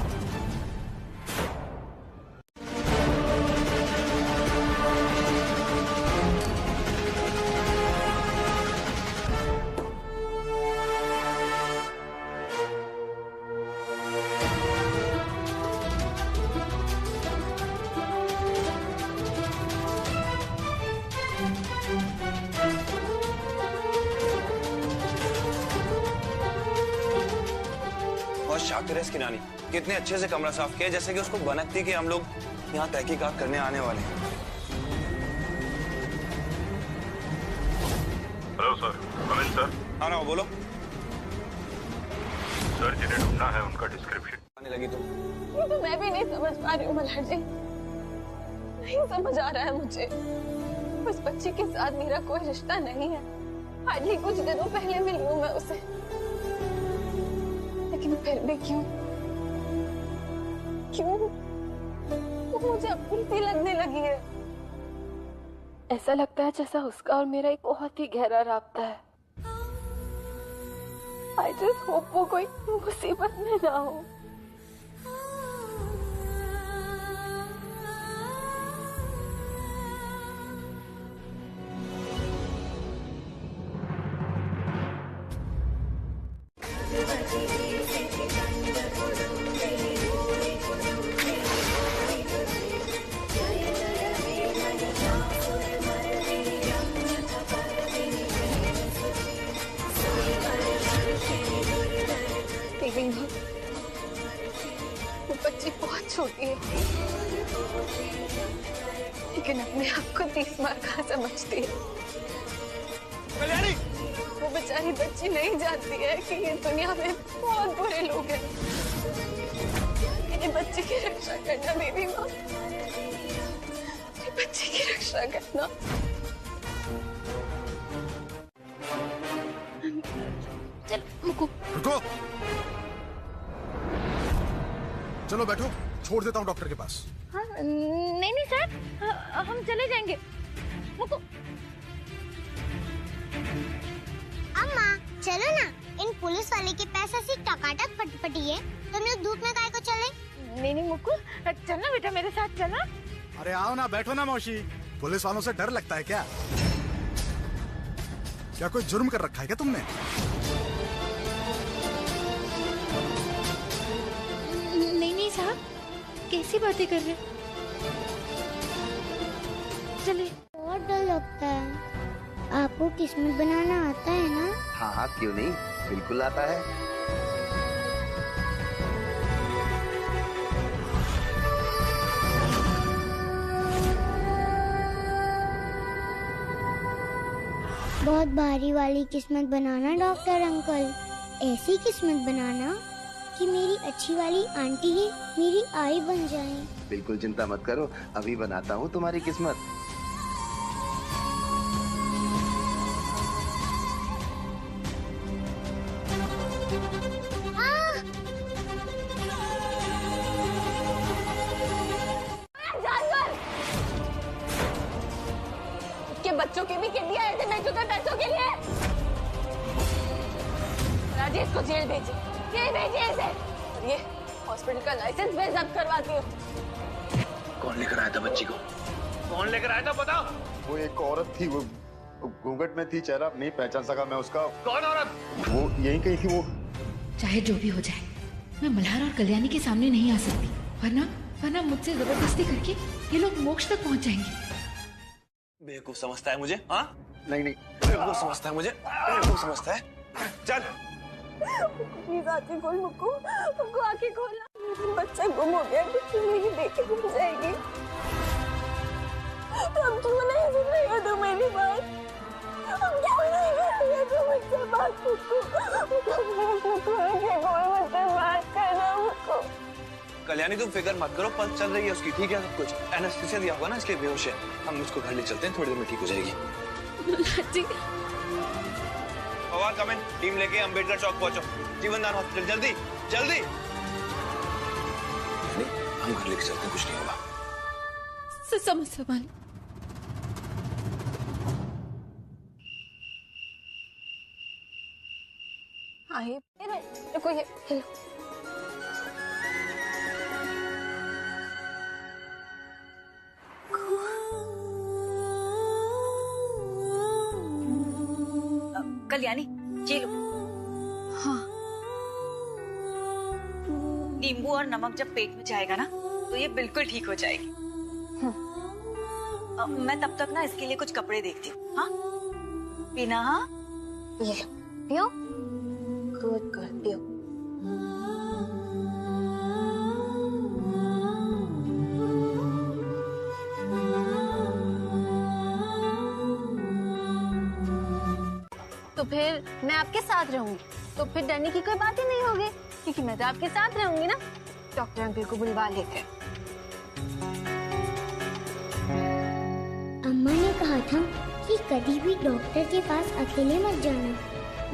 शाकिर है इसकी नानी, कितने अच्छे से कमरा साफ किया, जैसे कि उसको भनक थी कि हम लोग यहाँ तहकीकात करने आने वाले हैं। Hello sir, come in sir. हाँ ना, बोलो सर। जिन्हें ढूंढना है उनका डिस्क्रिप्शन आने लगी तो ये तो मैं भी नहीं समझ पा रही हूँ मल्हार जी, नहीं समझ आ रहा है मुझे। उस बच्ची के साथ मेरा कोई रिश्ता नहीं है, हार्डली कुछ दिनों पहले मिली हूँ मैं उसे, लेकिन फिर भी क्यों वो मुझे अपनी सी लगने लगी है। ऐसा लगता है जैसा उसका और मेरा एक बहुत ही गहरा राब्ता है। I just hope वो कोई मुसीबत में ना हो। वो बच्ची बहुत छोटी है, लेकिन अपने आप को 30 बार कहाँ समझती है। कल्याणी, वो बेचारी बच्ची नहीं जानती है कि ये दुनिया में बहुत बुरे लोग हैं। ये बच्ची की रक्षा करना बेबी माँ, ये बच्ची की रक्षा करना। चल मुक्कू, रुको, चलो बैठो, छोड़ देता हूँ डॉक्टर के पास। हाँ, नहीं सर, हम चले जाएंगे। मुक्कू, अम्मा चलो ना, इन पुलिस वाले के पैसा से टकाटक फटफटी है, तुम लोग धूप में काय को चले? नहीं मुक्कू, चलना बेटा मेरे साथ, चलना। अरे आओ ना, बैठो ना मौसी। पुलिस वालों से डर लगता है क्या? क्या कोई जुर्म कर रखा है क्या तुमने? नहीं साहब, कैसी बातें कर रहे? चलिए। बहुत डर लगता है। आपको किस्मत बनाना आता है ना? हाँ, क्यों नहीं, बिल्कुल आता है। बहुत भारी वाली किस्मत बनाना डॉक्टर अंकल, ऐसी किस्मत बनाना कि मेरी अच्छी वाली आंटी ही मेरी आई बन जाए। बिल्कुल चिंता मत करो, अभी बनाता हूँ तुम्हारी किस्मत। जानवर! के बच्चों की भी किडनियां ऐसे बेचो तो पैसों के लिए। राजेश को जेल भेजिए, जेल भेजिए इसे। और ये हॉस्पिटल का लाइसेंस मैं जब्त करवाती हूँ। कौन लेकर आया था बच्ची को? कौन लेकर आया था बताओ? वो एक औरत थी, वो घूंघट में थी, चेहरा नहीं पहचान सका मैं उसका। कौन औरत? वो यहीं कहीं थी। वो चाहे जो भी हो जाए, मैं मल्हार और कल्याणी के सामने नहीं आ सकती, वरना मुझसे जबरदस्ती करके ये लोग मोक्ष तक पहुंच जाएंगे। बेवकूफ समझता है मुझे? हाँ नहीं नहीं, बेवकूफ समझता है मुझे, बेवकूफ समझता है। चल प्लीज आंखें खोल मुक्कू, मुक्कू आंखें खोलना। बच्चा गुम हो गया, कुछ नहीं देखे गुम जाएगी। अब क्यों नहीं सुन रही हो तुम मेरी बात? अब क्या नहीं कर रही हो तुम मुझसे बात? मुक्कू आंखें खोल, मुझसे बात करना मुक्कू। कल्याणी तुम फिक्र मत करो, पल्स चल रही है उसकी, ठीक है सब कुछ। एनेस्थीसिया दिया होगा ना इसलिए बेहोश है। हम उसको घर ले चलते हैं, थोड़ी देर में ठीक हो जाएगी। पवार कम इन, टीम लेके अंबेडकर चौक पहुंचो, जीवनदान हॉस्पिटल, जल्दी जल्दी। हम घर लेके चलते हैं, कुछ नहीं होगा। समझ संभाल। आए देखो ये हेलो। कल्याणी ये लो। हाँ। नींबू और नमक जब पेट में जाएगा ना तो ये बिल्कुल ठीक हो जाएगी। मैं तब तक ना इसके लिए कुछ कपड़े देखती हूँ। हाँ पीना। हाँ ये लो पियो। गुड गर्ल पियो। तो फिर मैं आपके साथ रहूंगी, तो फिर डरने की कोई बात ही नहीं होगी, क्योंकि मैं तो आपके साथ रहूंगी ना। डॉक्टर अंकल को बुलवा लेते हैं। अम्मा ने कहा था कि कभी भी डॉक्टर के पास अकेले मत जाना,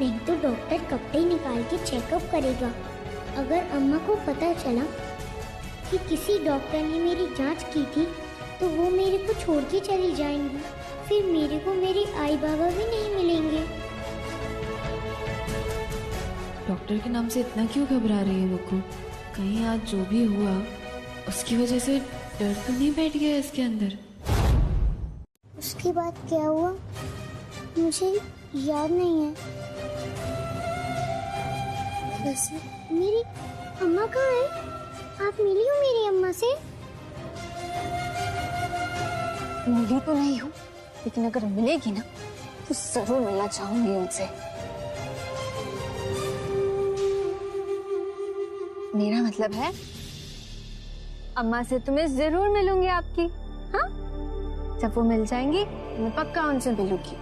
नहीं तो डॉक्टर कपड़े निकाल के चेकअप करेगा। अगर अम्मा को पता चला कि किसी डॉक्टर ने मेरी जांच की थी तो वो मेरे को छोड़ के चली जाएंगी, फिर मेरे को मेरे आई बाबा भी नहीं मिलेंगे। डॉक्टर के नाम से इतना क्यों घबरा रही है मुक्कू? कहीं आज जो भी हुआ उसकी वजह से डर तो नहीं बैठ गया इसके अंदर? उसके बाद क्या हुआ मुझे याद नहीं है। वैसे मेरी अम्मा कहाँ है? आप मिली हो मेरी अम्मा से? मिली तो नहीं हूँ, लेकिन अगर मिलेगी ना तो जरूर मिलना चाहूंगी उनसे। मेरा मतलब है अम्मा से तो मैं जरूर मिलूंगी आपकी। हाँ जब वो मिल जाएंगी मैं पक्का उनसे मिलूंगी।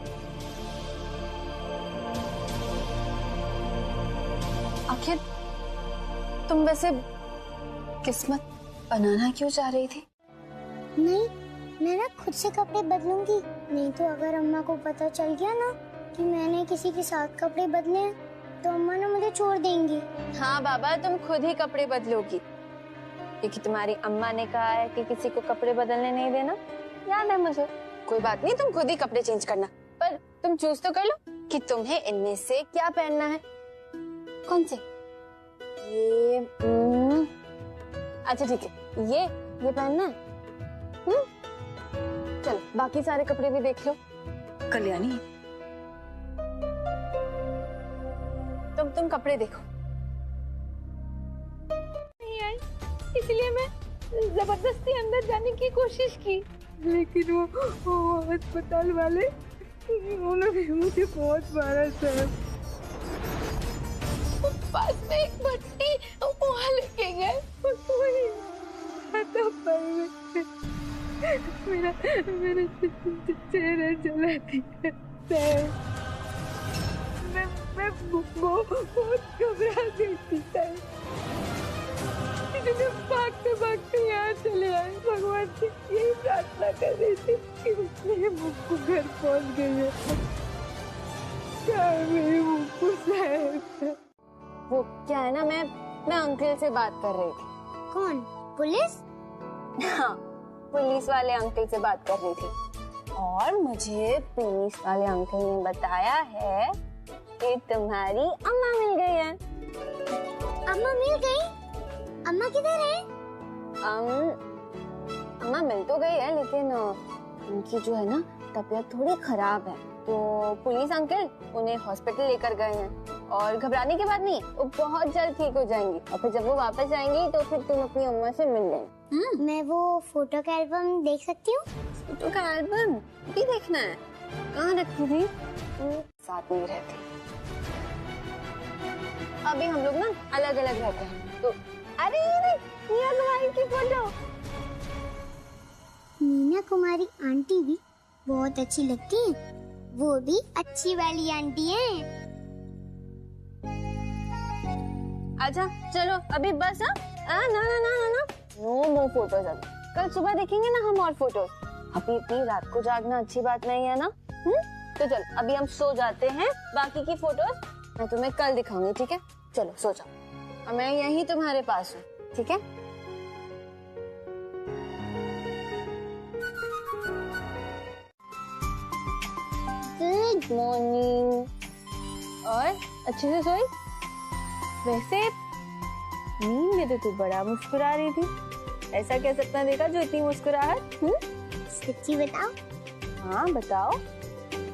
आखिर तुम वैसे किस्मत बनाना क्यों चाह रही थी? नहीं, मैं ना खुद से कपड़े बदलूंगी, नहीं तो अगर अम्मा को पता चल गया ना कि मैंने किसी के साथ कपड़े बदले हैं तो अम्मा ना मुझे छोड़ देंगी। हाँ बाबा तुम खुद ही कपड़े बदलोगी, क्योंकि तुम्हारी अम्मा ने कहा है कि किसी को कपड़े बदलने नहीं देना। याद है मुझे। कोई बात नहीं, तुम खुद ही कपड़े चेंज करना, पर तुम चूज तो कर लो कि तुम्हें इनमें से क्या पहनना है। कौन से? ये अच्छा ठीक है, ये पहनना है। चलो बाकी सारे कपड़े भी देख लो। कल्याणी तुम कपड़े देखो। नहीं आई, इसलिए मैं जबरदस्ती अंदर जाने की कोशिश की, लेकिन वो अस्पताल वाले उन्होंने मुझे बहुत मारा सर। पास में एक भट्टी वहाँ लेके गए, मेरा चेहरा जला दिया सर। मैं बहुत घबरा गई थी सर, इसलिए भागते भागते यहाँ चले आए। भगवान से यही प्रार्थना कर रही थी कि मेरे मुक्कू घर पहुँच गई है। क्या मेरे मुक्कू साहब? वो क्या है ना, मैं अंकल से बात कर रही थी। कौन? पुलिस? हाँ पुलिस वाले अंकल से बात कर रही थी, और मुझे पुलिस वाले अंकल ने बताया है कि तुम्हारी अम्मा मिल गई है। अम्मा मिल गई? अम्मा किधर है? अम्मा मिल तो गई है, लेकिन उनकी जो है ना तबीयत थोड़ी खराब है, तो पुलिस अंकल उन्हें हॉस्पिटल लेकर गए हैं। और घबराने की बात नहीं, वो बहुत जल्द ठीक हो जाएंगी और फिर जब वो वापस आएंगी तो फिर तुम अपनी अम्मा से मिल लेना। मैं वो फोटो का एल्बम देख सकती हूँ? फोटो का एल्बम भी देखना है? कहाँ रखी थी? साथ में रहती। अभी हम लोग ना अलग अलग रहते हैं तो अरे मीना कुमारी की फोटो। मीना कुमारी आंटी भी बहुत अच्छी लगती है, वो भी अच्छी वाली आंटी है। अच्छा चलो अभी बस। ना ना ना ना ना नो मोर फोटोज। अब कल सुबह देखेंगे ना हम और फोटोज। अभी इतनी रात को जागना अच्छी बात नहीं है ना। तो चलो अभी हम सो जाते हैं, बाकी की फोटोज मैं तुम्हें कल दिखाऊंगी, ठीक है? चलो सो जाओ और मैं यहीं तुम्हारे पास हूँ, ठीक है? Good morning. और अच्छे से सोई? वैसे नींद में तो तू बड़ा मुस्कुरा रही थी, ऐसा क्या सपना देखा जो इतनी मुस्कुराहट? सच्ची बताओ? हाँ बताओ।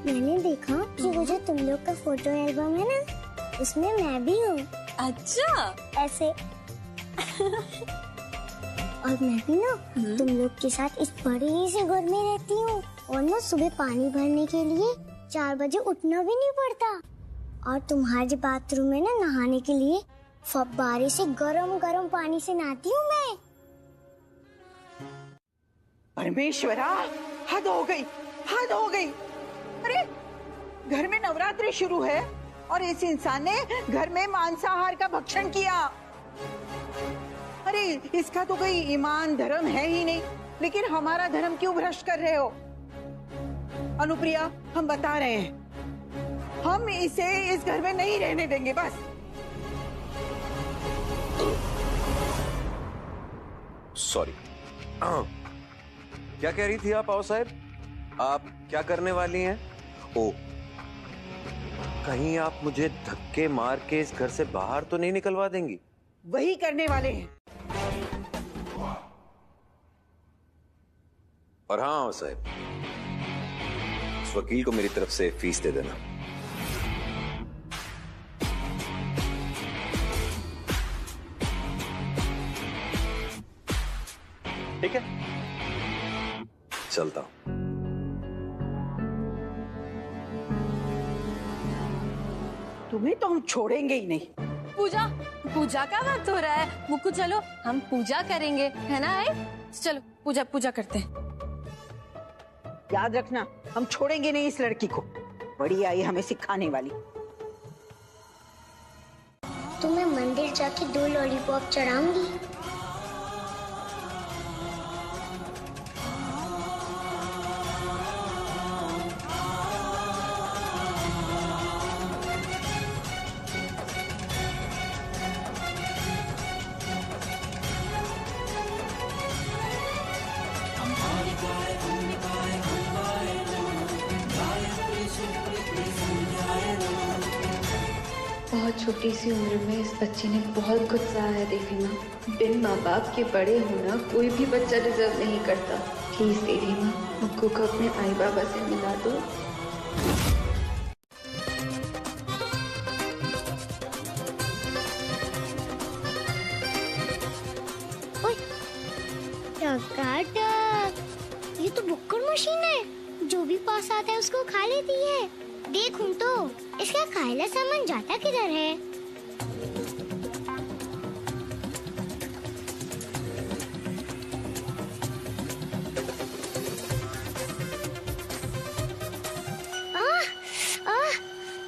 मैंने देखा कि वो जो तुम लोग का फोटो एल्बम है ना, उसमें मैं भी हूँ। अच्छा ऐसे और मैं भी ना तुम लोग के साथ इस बड़े से घर में रहती हूँ और ना सुबह पानी भरने के लिए 4 बजे उठना भी नहीं पड़ता और तुम्हारे बाथरूम में ना नहाने के लिए फव्वारे से गरम गरम पानी से नहाती हूँ मैं। परमेश्वरा, हद हो गई, हद हो गई। अरे घर में नवरात्रि शुरू है और इस इंसान ने घर में मांसाहार का भक्षण किया। अरे इसका तो कोई ईमान धर्म है ही नहीं, लेकिन हमारा धर्म क्यों भ्रष्ट कर रहे हो? अनुप्रिया, हम बता रहे हैं, हम इसे इस घर में नहीं रहने देंगे। बस सॉरी। क्या कह रही थी आप? आओ साहब, आप क्या करने वाली हैं? ओ, कहीं आप मुझे धक्के मार के इस घर से बाहर तो नहीं निकलवा देंगी? वही करने वाले हैं। और हाँ साहब, उस वकील को मेरी तरफ से फीस दे देना। ठीक है, चलता हूं। तुम्हें तो हम छोड़ेंगे ही नहीं। पूजा, पूजा का वक्त हो रहा है मुक्कू, चलो हम पूजा करेंगे, है ना? चलो पूजा पूजा करते हैं। याद रखना, हम छोड़ेंगे नहीं इस लड़की को। बड़ी आई हमें सिखाने वाली। तुम्हें मंदिर जाके 2 लॉलीपॉप चढ़ाऊंगी। बहुत छोटी सी उम्र में इस बच्चे ने बहुत कुछ सहा है देवी माँ। बिन माँ बाप के बड़े होना कोई भी बच्चा डिजर्व नहीं करता। प्लीज देवी माँ, मुक्कू को अपने आई बाबा से मिला दो। ये तो बुक्कर मशीन है, जो भी पास आता है उसको खा लेती है। देखूं तो इसका खायला सामान जाता किधर है?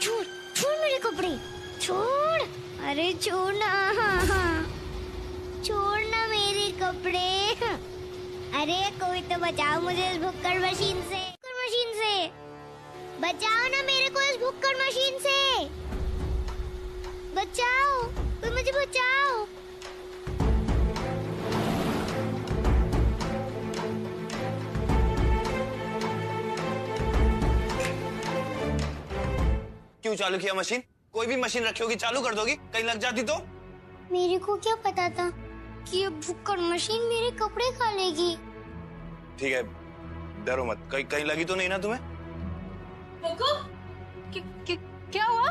छोड़ छोड़ मेरे कपड़े, छोड़। अरे छोड़ ना, छोड़ ना मेरे कपड़े। अरे कोई तो बचाओ मुझे इस भुक्कड़ मशीन से, बचाओ ना मेरे को इस भुक्कड़ मशीन से। बचाओ, कोई मुझे बचाओ। क्यों चालू किया मशीन? कोई भी मशीन रखी होगी चालू कर दोगी, कहीं लग जाती तो? मेरे को क्या पता था कि ये भुक्कड़ मशीन मेरे कपड़े खा लेगी। ठीक है, डरो मत, कहीं लगी तो नहीं ना तुम्हें? क्या हुआ?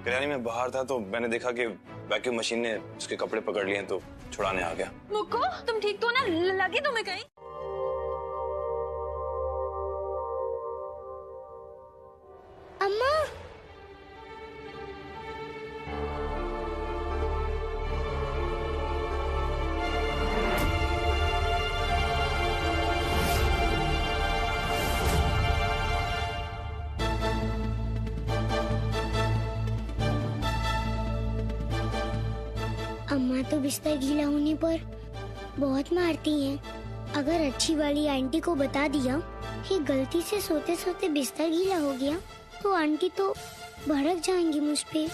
कल्याणी में बाहर था तो मैंने देखा कि वैक्यूम मशीन ने उसके कपड़े पकड़ लिए तो छुड़ाने आ गया। मुक्को, तुम ठीक तो ना? लगी तुम्हें कहीं? अम्मा, अम्मा तो बिस्तर गीला होने पर बहुत मारती हैं। अगर अच्छी वाली आंटी को बता दिया कि गलती से सोते सोते बिस्तर गीला हो गया तो आंटी तो भड़क जाएंगी मुझ पे।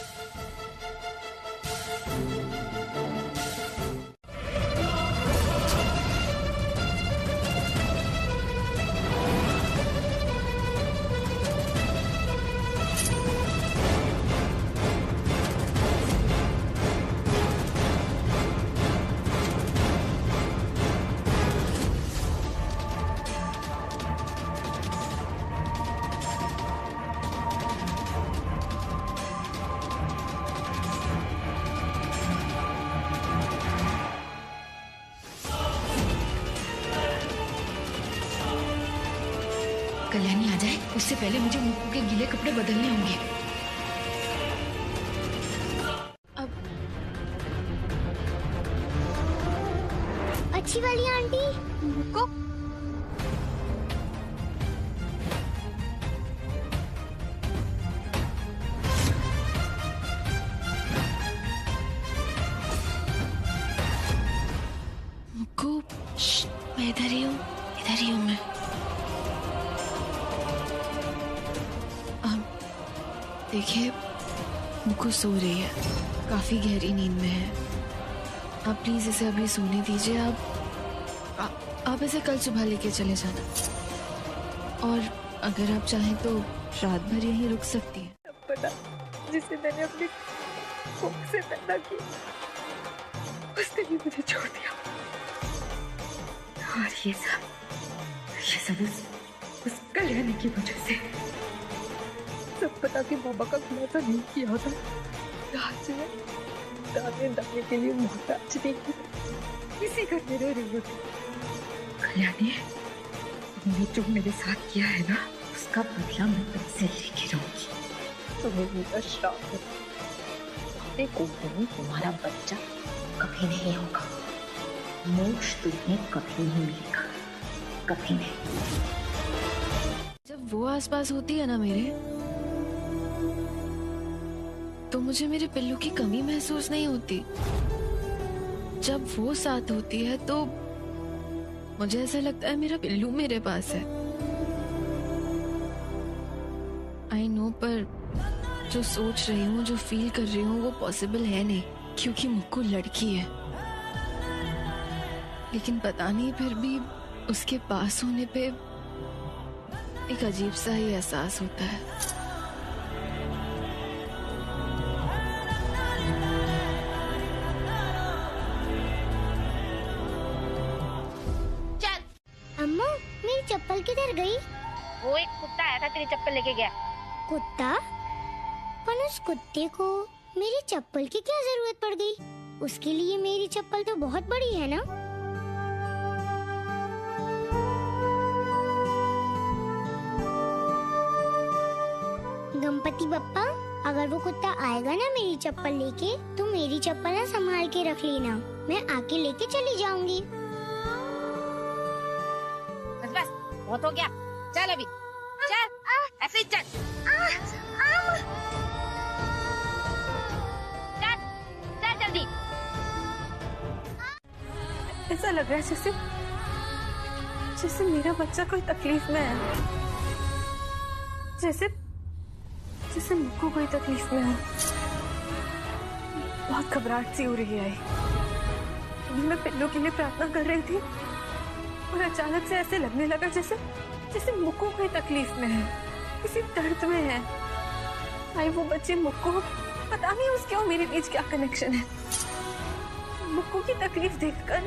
कल्याणी आ जाए उससे पहले मुझे मुक्कू के गीले कपड़े बदलने होंगे। अच्छी वाली आंटी मुक्को, मुक्कू, मैं इधर ही हूँ, इधर ही हूँ मैं। देखिए, मुक्कू सो रही है, काफी गहरी नींद में है। आप प्लीज इसे अभी सोने दीजिए। आप इसे कल सुबह लेके चले जाना, और अगर आप चाहें तो रात भर यहीं रुक सकती हैं। पता जिसे मैंने अपनी कोख से पैदा किया, उसने भी मुझे छोड़ दिया। और ये सब उस कल्याणी की वजह से। सब पता कि बाबा का खुलासा नहीं किया होता, आज मैं दाने के लिए मोहताज नहीं थी, इसी घर में रह रही होती। कल्याणी, तुमने जो मेरे साथ किया है ना, उसका बदला मैं तुमसे लेके रहूंगी। तुम्हें मेरा श्राप है। देखो तुम्हारा बच्चा कभी नहीं होगा, मोक्ष तुम्हें कभी नहीं मिलेगा, कभी नहीं। जब वो आसपास होती है ना मेरे, तो मुझे मेरे पिल्लू की कमी महसूस नहीं होती। जब वो साथ होती है तो मुझे ऐसा लगता है मेरा पिल्लू मेरे पास है। आई नो, पर जो सोच रही हूँ, जो फील कर रही हूँ, वो पॉसिबल है नहीं, क्योंकि मुक्कू लड़की है। लेकिन पता नहीं, फिर भी उसके पास होने पे एक अजीब सा ही एहसास होता है। अम्मा, मेरी चप्पल किधर गई? वो एक कुत्ता आया था, तेरी चप्पल लेके गया। कुत्ता? पर उस कुत्ते को मेरी चप्पल की क्या जरूरत पड़ गई? उसके लिए मेरी चप्पल तो बहुत बड़ी है ना। गणपति बप्पा, अगर वो कुत्ता आएगा ना मेरी चप्पल लेके, तो मेरी चप्पल ना संभाल के रख लेना, मैं आके लेके चली जाऊंगी। बस बहुत हो गया, चल अभी चल, ऐसे ही चल। चल जल्दी। ऐसा लग रहा है जैसे मेरा बच्चा कोई तकलीफ में है, जैसे मुक्कू कोई तकलीफ में है। बहुत घबराहट सी हो रही है। मैं पिल्लू के लिए प्रार्थना कर रही थी और अचानक से ऐसे लगने लगा जैसे मुक्कू कोई तकलीफ में है, किसी दर्द में है। भाई वो बच्चे मुक्कू, पता नहीं उसके और मेरे बीच क्या कनेक्शन है। मुक्कू की तकलीफ देखकर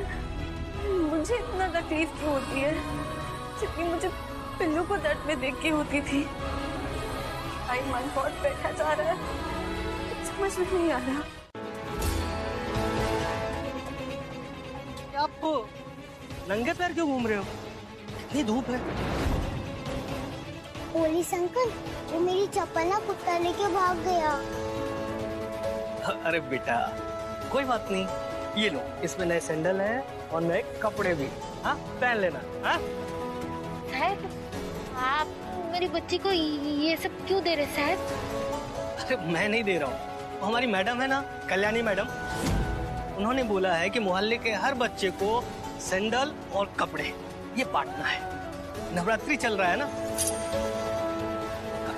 मुझे इतना तकलीफ क्यों होती है जितनी मुझे पिल्लू को दर्द में देख के होती थी। भाई मन बहुत बैठा जा रहा है, समझ में नहीं आ रहा। आप नंगे पैर क्यों घूम रहे हो? इतनी धूप है। पुलिस अंकल, वो मेरी चप्पल ना कुत्ता लेके भाग गया। अरे बेटा, कोई बात नहीं, ये लो, इसमें नए सैंडल हैं और नए कपड़े भी। हाँ, पहन लेना। हाँ? साहब, आप मेरी बच्ची को ये सब क्यों दे रहे साहब? अरे मैं नहीं दे रहा हूँ, हमारी मैडम है ना, कल्याणी मैडम, उन्होंने बोला है कि मोहल्ले के हर बच्चे को सैंडल और कपड़े ये बांटना है। नवरात्रि चल रहा है ना,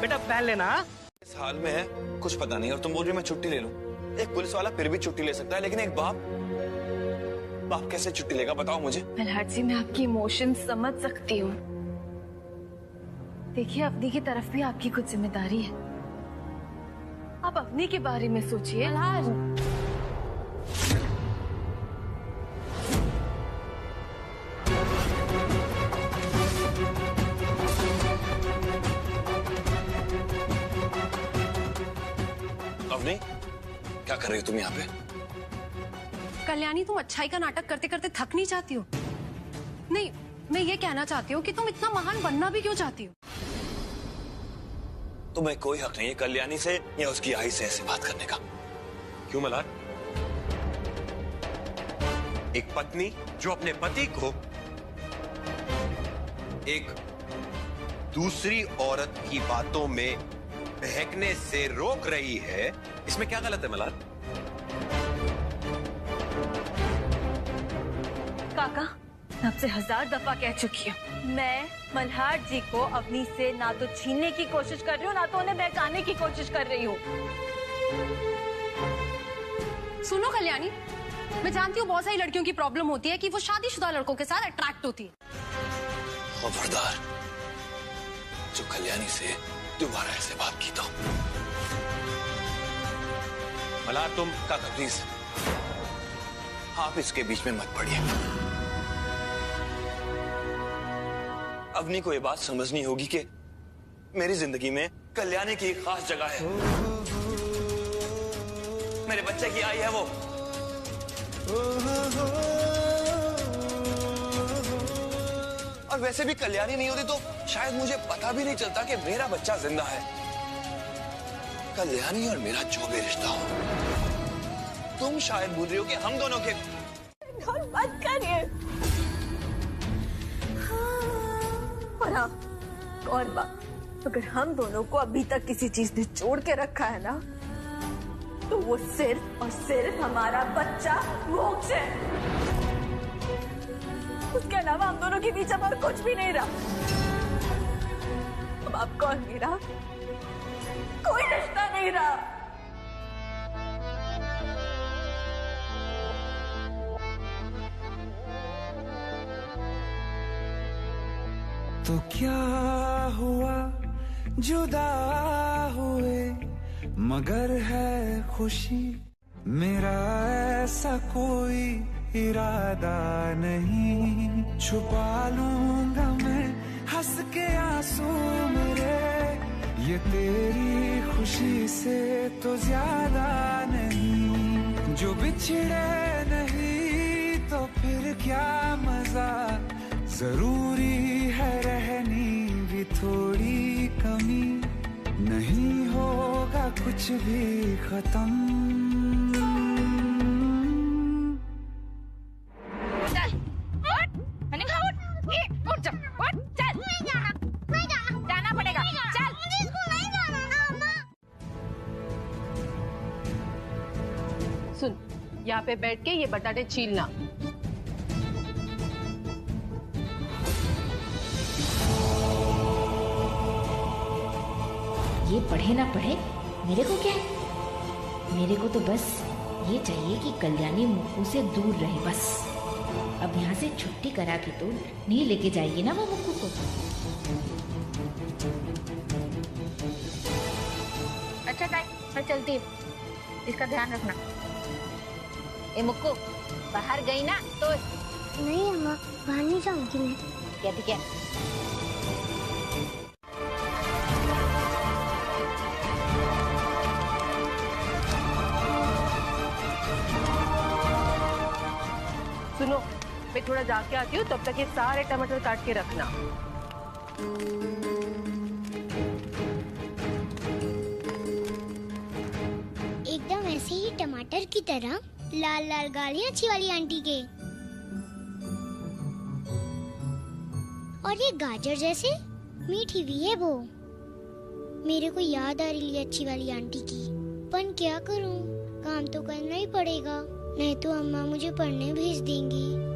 बेटा पहन लेना। इस हाल में है, कुछ पता नहीं, और तुम बोल रही हो मैं छुट्टी ले लूं। एक पुलिस वाला फिर भी छुट्टी ले सकता है, लेकिन एक बाप कैसे छुट्टी लेगा, बताओ मुझे। मल्हार जी, मैं आपकी इमोशन समझ सकती हूँ। देखिए, अवनी की तरफ भी आपकी कुछ जिम्मेदारी है। आप अवनी के बारे में सोचिए। अवनी, क्या कर रही हो तुम यहाँ पे? कल्याणी, तुम अच्छाई का नाटक करते करते थक नहीं जाती हो? नहीं, मैं ये कहना चाहती हूँ कि तुम इतना महान बनना भी क्यों चाहती हो? तुम्हें कोई हक नहीं है कल्याणी से या उसकी आई से ऐसे बात करने का। क्यों मल्हार? एक पत्नी जो अपने पति को एक दूसरी औरत की बातों में बहकने से रोक रही है, इसमें क्या गलत है मल्हार? काका, मैं आपसे 1000 दफा कह चुकी हूँ, मैं मल्हार जी को अवनी से ना तो छीनने की कोशिश कर रही हूँ, ना तो उन्हें बहकाने की कोशिश कर रही हूँ। सुनो कल्याणी, मैं जानती हूँ बहुत सारी लड़कियों की प्रॉब्लम होती है कि वो शादीशुदा लड़कों के साथ अट्रैक्ट होती है। खबरदार, जो कल्याणी से दोबारा ऐसे बात की तो। मल्हार, तुम काका प्लीज, आप इसके बीच में मत पड़िए। अवनी को ये बात समझनी होगी कि मेरी जिंदगी में कल्याणी की एक खास जगह है। मेरे बच्चे की आई है वो। और वैसे भी कल्याणी नहीं होती तो शायद मुझे पता भी नहीं चलता कि मेरा बच्चा जिंदा है। कल्याणी और मेरा जो भी रिश्ता हो, तुम शायद भूल रही हो कि हम दोनों के। मत करिए। और हाँ, और बात, अगर हम दोनों को अभी तक किसी चीज ने जोड़ के रखा है ना, तो वो सिर्फ और सिर्फ हमारा बच्चा मोक्ष है। उसके अलावा हम दोनों के बीच अब और कुछ भी नहीं रहा। अब आपका और मेरा कोई रिश्ता नहीं रहा। तो क्या हुआ जुदा हुए, मगर है खुशी, मेरा ऐसा कोई इरादा नहीं। छुपा लूंगा मैं हंस के आंसू मेरे, ये तेरी खुशी से तो ज्यादा नहीं। जो बिछड़े नहीं तो फिर क्या मजा, जरूरी है रहनी भी थोड़ी कमी, नहीं होगा कुछ भी खत्म। चल, उठ, मैंने कहा उठ, ये उठ जा, उठ, चल। नहीं जाना पड़ेगा, चल। मुझे स्कूल नहीं जाना ना अम्मा। सुन, यहाँ पे बैठ के ये बटाटे छीलना। ये पढ़े ना पढ़े, मेरे को क्या है? मेरे को तो बस ये चाहिए कि कल्याणी मुक्कू से दूर रहे, बस। अब यहाँ से छुट्टी करा के तो नहीं लेके जाएगी ना वो मुक्कू को। अच्छा ताई, मैं चलती हूँ, इसका ध्यान रखना। ए मुक्कू, बाहर गई ना तो। नहीं अम्मा, बाहर नहीं जाऊंगी मैं। क्या ठीक है? मार्केट थोड़ा जाके आती हूँ, तब तक ये सारे टमाटर काट के रखना। एकदम ऐसे ही टमाटर की तरह लाल लाल गालियाँ अच्छी वाली आंटी के। और ये गाजर जैसे मीठी भी है वो। मेरे को याद आ रही है अच्छी वाली आंटी की, पर क्या करूं, काम तो करना ही पड़ेगा, नहीं तो अम्मा मुझे पढ़ने भेज देंगी।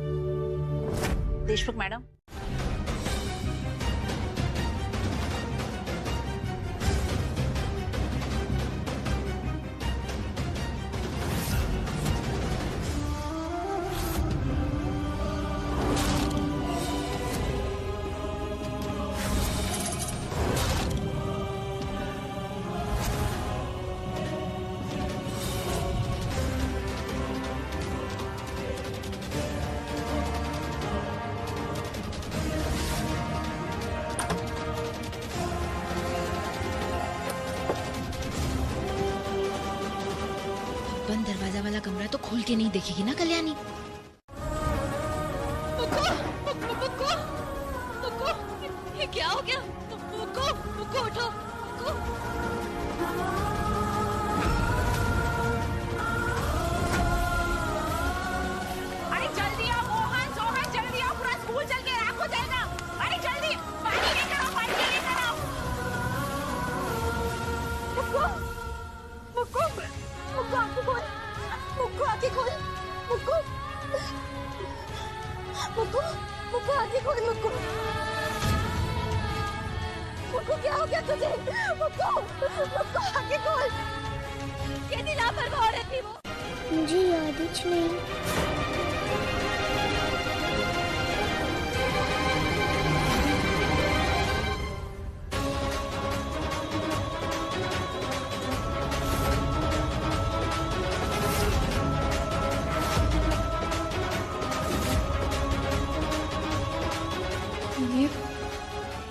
देशमुख मैडम, बंद दरवाजा वाला कमरा तो खोल के नहीं देखेगी ना कल्याणी? ये क्या हो गया? मुक्को उठो। अरे जल्दी आओ मोहन, सोहन जल्दी आओ, पूरा स्कूल चल के राख हो जाएगा। अरे जल्दी पानी लेकर आओ, पानी लेकर आओ। मुक्को आंखें खोल, मुक्को आंखें खोल, मुक्को आंखें खोल, मुक्को क्या हो गया तुझे? मुक्को आंखें खोल। कितनी लापरवाह औरत थी वो। मुझे याद ही नहीं।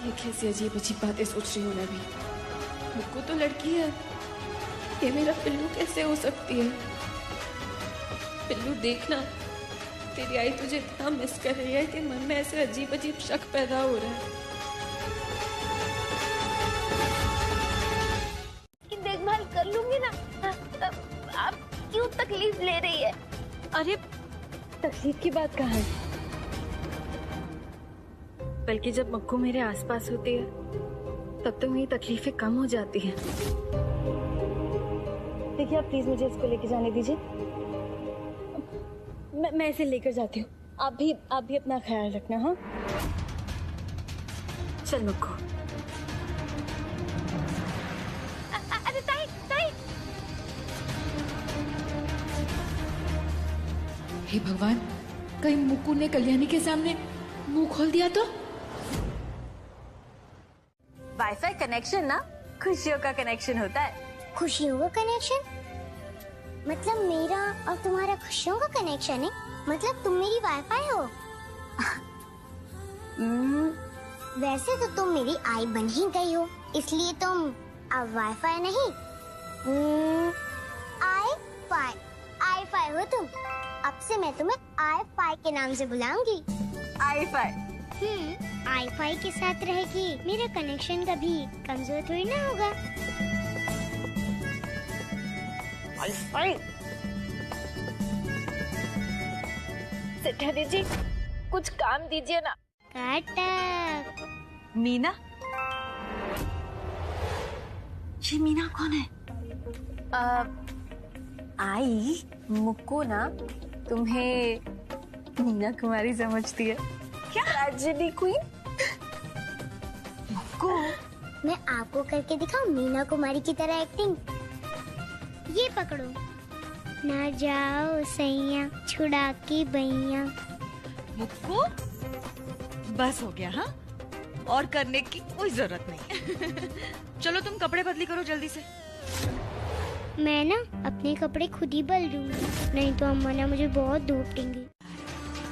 ये कैसी अजीब अजीब बातें सोच रही हूँ मैं भी। मुक्को तो लड़की है, ये मेरा पिल्लू कैसे हो सकती है? पिल्लू देखना, तेरी आई तुझे इतना मिस कर रही है कि मन में ऐसे अजीब अजीब शक पैदा हो रहा है। देखभाल कर लूंगी ना। आप क्यों तकलीफ ले रही है? अरे तकलीफ की बात कहाँ है? बल्कि जब मक्कू मेरे आसपास होती है तब तो मेरी तकलीफें कम हो जाती हैं। देखिए आप प्लीज मुझे इसको लेके जाने दीजिए। मैं इसे लेकर जाती हूँ। आप भी अपना ख्याल रखना। हाँ चल मक्कू। अरे ताई। हे भगवान, कहीं मुक्कू ने कल्याणी के सामने मुंह खोल दिया तो? वाईफाई कनेक्शन ना खुशियों का कनेक्शन होता है। खुशियों का कनेक्शन? मतलब मेरा और तुम्हारा खुशियों का कनेक्शन है? मतलब तुम मेरी वाईफाई हो? वैसे तो तुम मेरी आई बन ही गई हो, इसलिए तुम अब वाईफाई नहीं, आई फाई हो तुम। अब से मैं तुम्हें आई फाई के नाम से बुलाऊंगी। आई फाई के साथ रहेगी, मेरा कनेक्शन कभी कमजोर थोड़ी ना होगा। सेठानी जी कुछ काम दीजिए ना। काटा मीना? ये मीना कौन है? आई मुक्को ना तुम्हें मीना कुमारी समझती है क्या? Tragedy queen. मुक्को, मैं आपको करके दिखाऊं मीना कुमारी की तरह एक्टिंग? ये पकड़ो। ना जाओ सैया छुड़ा के बैया। मुक्को बस हो गया। हाँ और करने की कोई जरूरत नहीं। चलो तुम कपड़े बदली करो जल्दी से। मैं ना अपने कपड़े खुद ही बदल दूंगी, नहीं तो अम्मा ना मुझे बहुत धूप देंगी।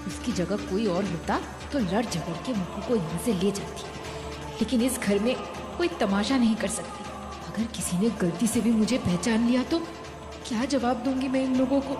उसकी जगह कोई और होता तो लड़ झगड़ के मुक्कू को यहाँ से ले जाती, लेकिन इस घर में कोई तमाशा नहीं कर सकती। अगर किसी ने गलती से भी मुझे पहचान लिया तो क्या जवाब दूंगी मैं इन लोगों को?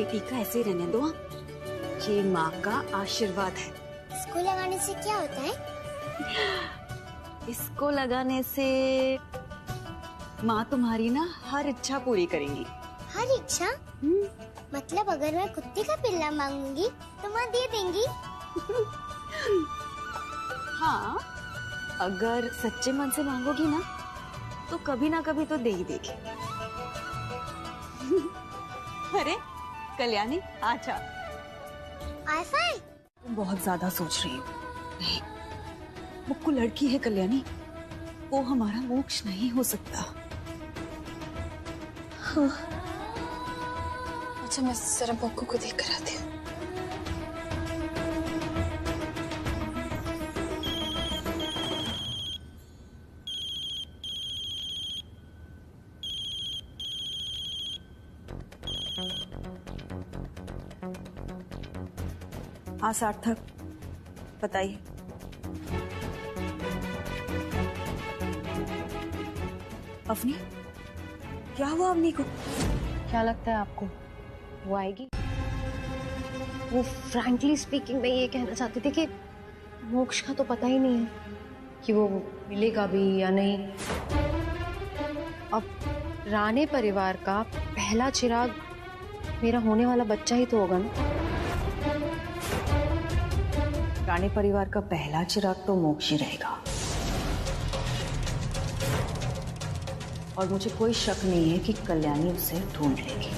ये टीका ऐसे ही रहने दो। ये माँ का आशीर्वाद है। इसको लगाने से क्या होता है? इसको लगाने से माँ तुम्हारी ना हर इच्छा पूरी करेंगी। हर इच्छा? मतलब अगर मैं कुत्ते का पिल्ला मांगूंगी तो माँ दे देंगी? हाँ, अगर सच्चे मन से मांगोगी ना तो कभी ना कभी तो दे ही देगी। अरे कल्याणी, आजा। ऐसा है? तुम बहुत ज्यादा सोच रही हो। नहीं, मुक्कू लड़की है कल्याणी, वो हमारा मोक्ष नहीं हो सकता। हाँ। अच्छा, मैं जरा बक्कू को देख कर आती हूँ। हाँ सार्थक, बताइए। अवनी, क्या हुआ अवनी को? क्या लगता है आपको वो आएगी? वो फ्रैंकली स्पीकिंग मैं ये कहना चाहती थी कि मोक्ष का तो पता ही नहीं है कि वो मिलेगा भी या नहीं। अब राणे परिवार का पहला चिराग मेरा होने वाला बच्चा ही तो होगा ना। राणे परिवार का पहला चिराग तो मोक्ष ही रहेगा। और मुझे कोई शक नहीं है कि कल्याणी उसे ढूंढ लेगी।